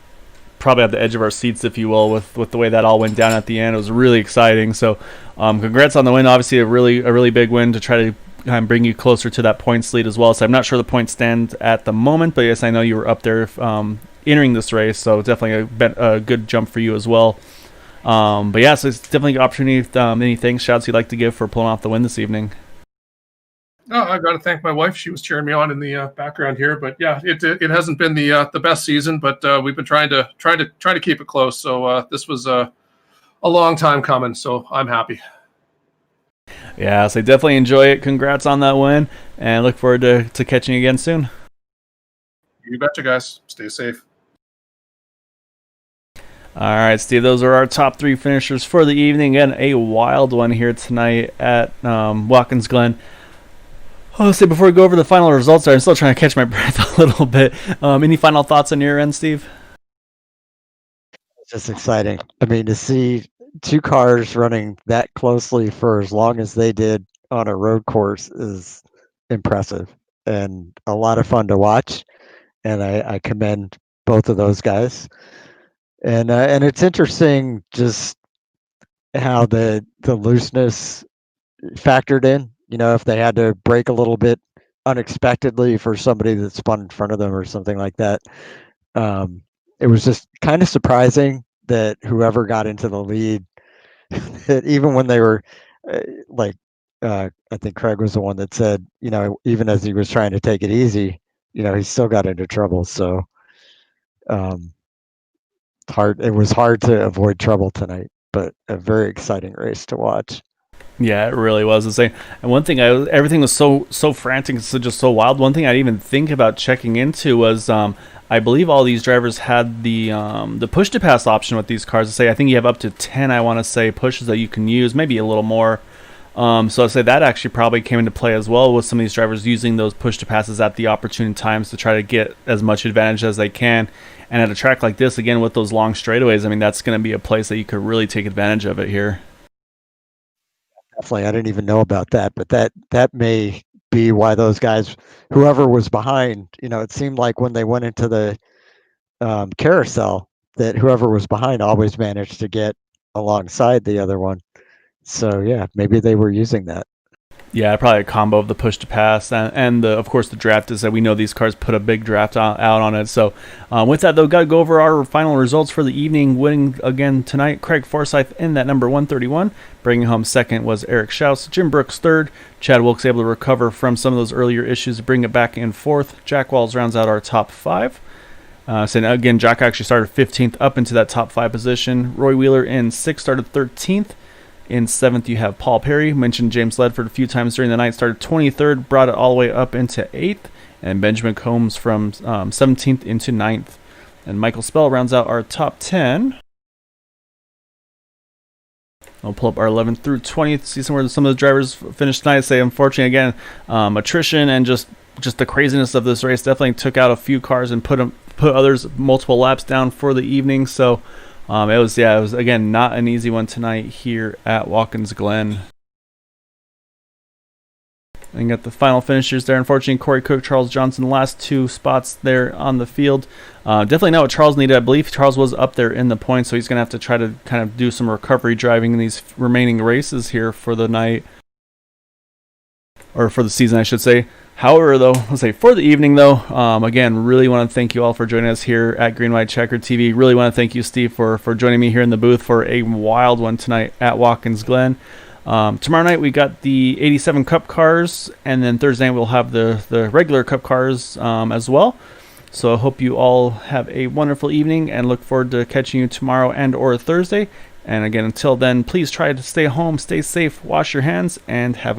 probably at the edge of our seats, if you will, with the way that all went down at the end. It was really exciting. So congrats on the win. Obviously a really big win to try to kind of bring you closer to that points lead as well. So I'm not sure the points stand at the moment, but yes, I know you were up there entering this race, so definitely a good jump for you as well. But yeah, so it's definitely an opportunity. Any thanks, shouts you'd like to give for pulling off the win this evening? Oh, I got to thank my wife. She was cheering me on in the background here. But yeah, it hasn't been the best season, but we've been trying to keep it close. So this was a long time coming. So I'm happy. Yeah, so definitely enjoy it. Congrats on that win, and look forward to catching you again soon. You betcha, guys. Stay safe. All right, Steve, those are our top 3 finishers for the evening. Again, a wild one here tonight at Watkins Glen. Let's see, before we go over the final results, I'm still trying to catch my breath a little bit. Any final thoughts on your end, Steve? It's just exciting. I mean, to see 2 cars running that closely for as long as they did on a road course is impressive and a lot of fun to watch. And I commend both of those guys. And it's interesting just how the looseness factored in. You know, if they had to brake a little bit unexpectedly for somebody that spun in front of them or something like that. It was just kind of surprising that whoever got into the lead, that even when they were like, I think Craig was the one that said, you know, even as he was trying to take it easy, you know, he still got into trouble. So it was hard to avoid trouble tonight, but a very exciting race to watch. Yeah, it really was the same. And one thing, everything was so frantic, so just so wild. One thing I didn't even think about checking into was, I believe all these drivers had the push to pass option with these cars. To say, I think you have up to 10, I want to say, pushes that you can use, maybe a little more. So I'd say that actually probably came into play as well, with some of these drivers using those push to passes at the opportune times to try to get as much advantage as they can. And at a track like this, again, with those long straightaways, I mean, that's going to be a place that you could really take advantage of it here. Definitely, I didn't even know about that, but that may be why those guys, whoever was behind, you know, it seemed like when they went into the carousel, that whoever was behind always managed to get alongside the other one. So yeah, maybe they were using that. Yeah, probably a combo of the push to pass and of course the draft is that we know these cars put a big draft out on it. So with that though, got to go over our final results for the evening. Winning again tonight, Craig Forsyth in that number 131. Bringing home second was Eric Schaus. Jim Brooks third. Chad Wilkes able to recover from some of those earlier issues to bring it back in fourth. Jack Walls rounds out our top five. So again, Jack actually started 15th up into that top five position. Roy Wheeler in sixth, started 13th. In seventh, you have Paul Perry. Mentioned James Ledford a few times during the night. Started 23rd, brought it all the way up into 8th. And Benjamin Combs from 17th into 9th. And Michael Spell rounds out our top 10. I'll pull up our 11th through 20th. See somewhere some of the drivers finished tonight. Say, unfortunately, again, attrition and just the craziness of this race definitely took out a few cars and put others multiple laps down for the evening. So it was again not an easy one tonight here at Watkins Glen. And got the final finishers there. Unfortunately, Corey Cook, Charles Johnson, the last two spots there on the field. Definitely not what Charles needed. I believe Charles was up there in the points, so he's going to have to try to kind of do some recovery driving in these remaining races here for the night. Or for the season, I should say. However, though, let's say for the evening, though, again, really want to thank you all for joining us here at Green White Checker TV. Really want to thank you, Steve, for joining me here in the booth for a wild one tonight at Watkins Glen. Tomorrow night we got the 87 Cup cars, and then Thursday night we'll have the regular Cup cars as well. So I hope you all have a wonderful evening and look forward to catching you tomorrow and or Thursday. And again, until then, please try to stay home, stay safe, wash your hands, and have a good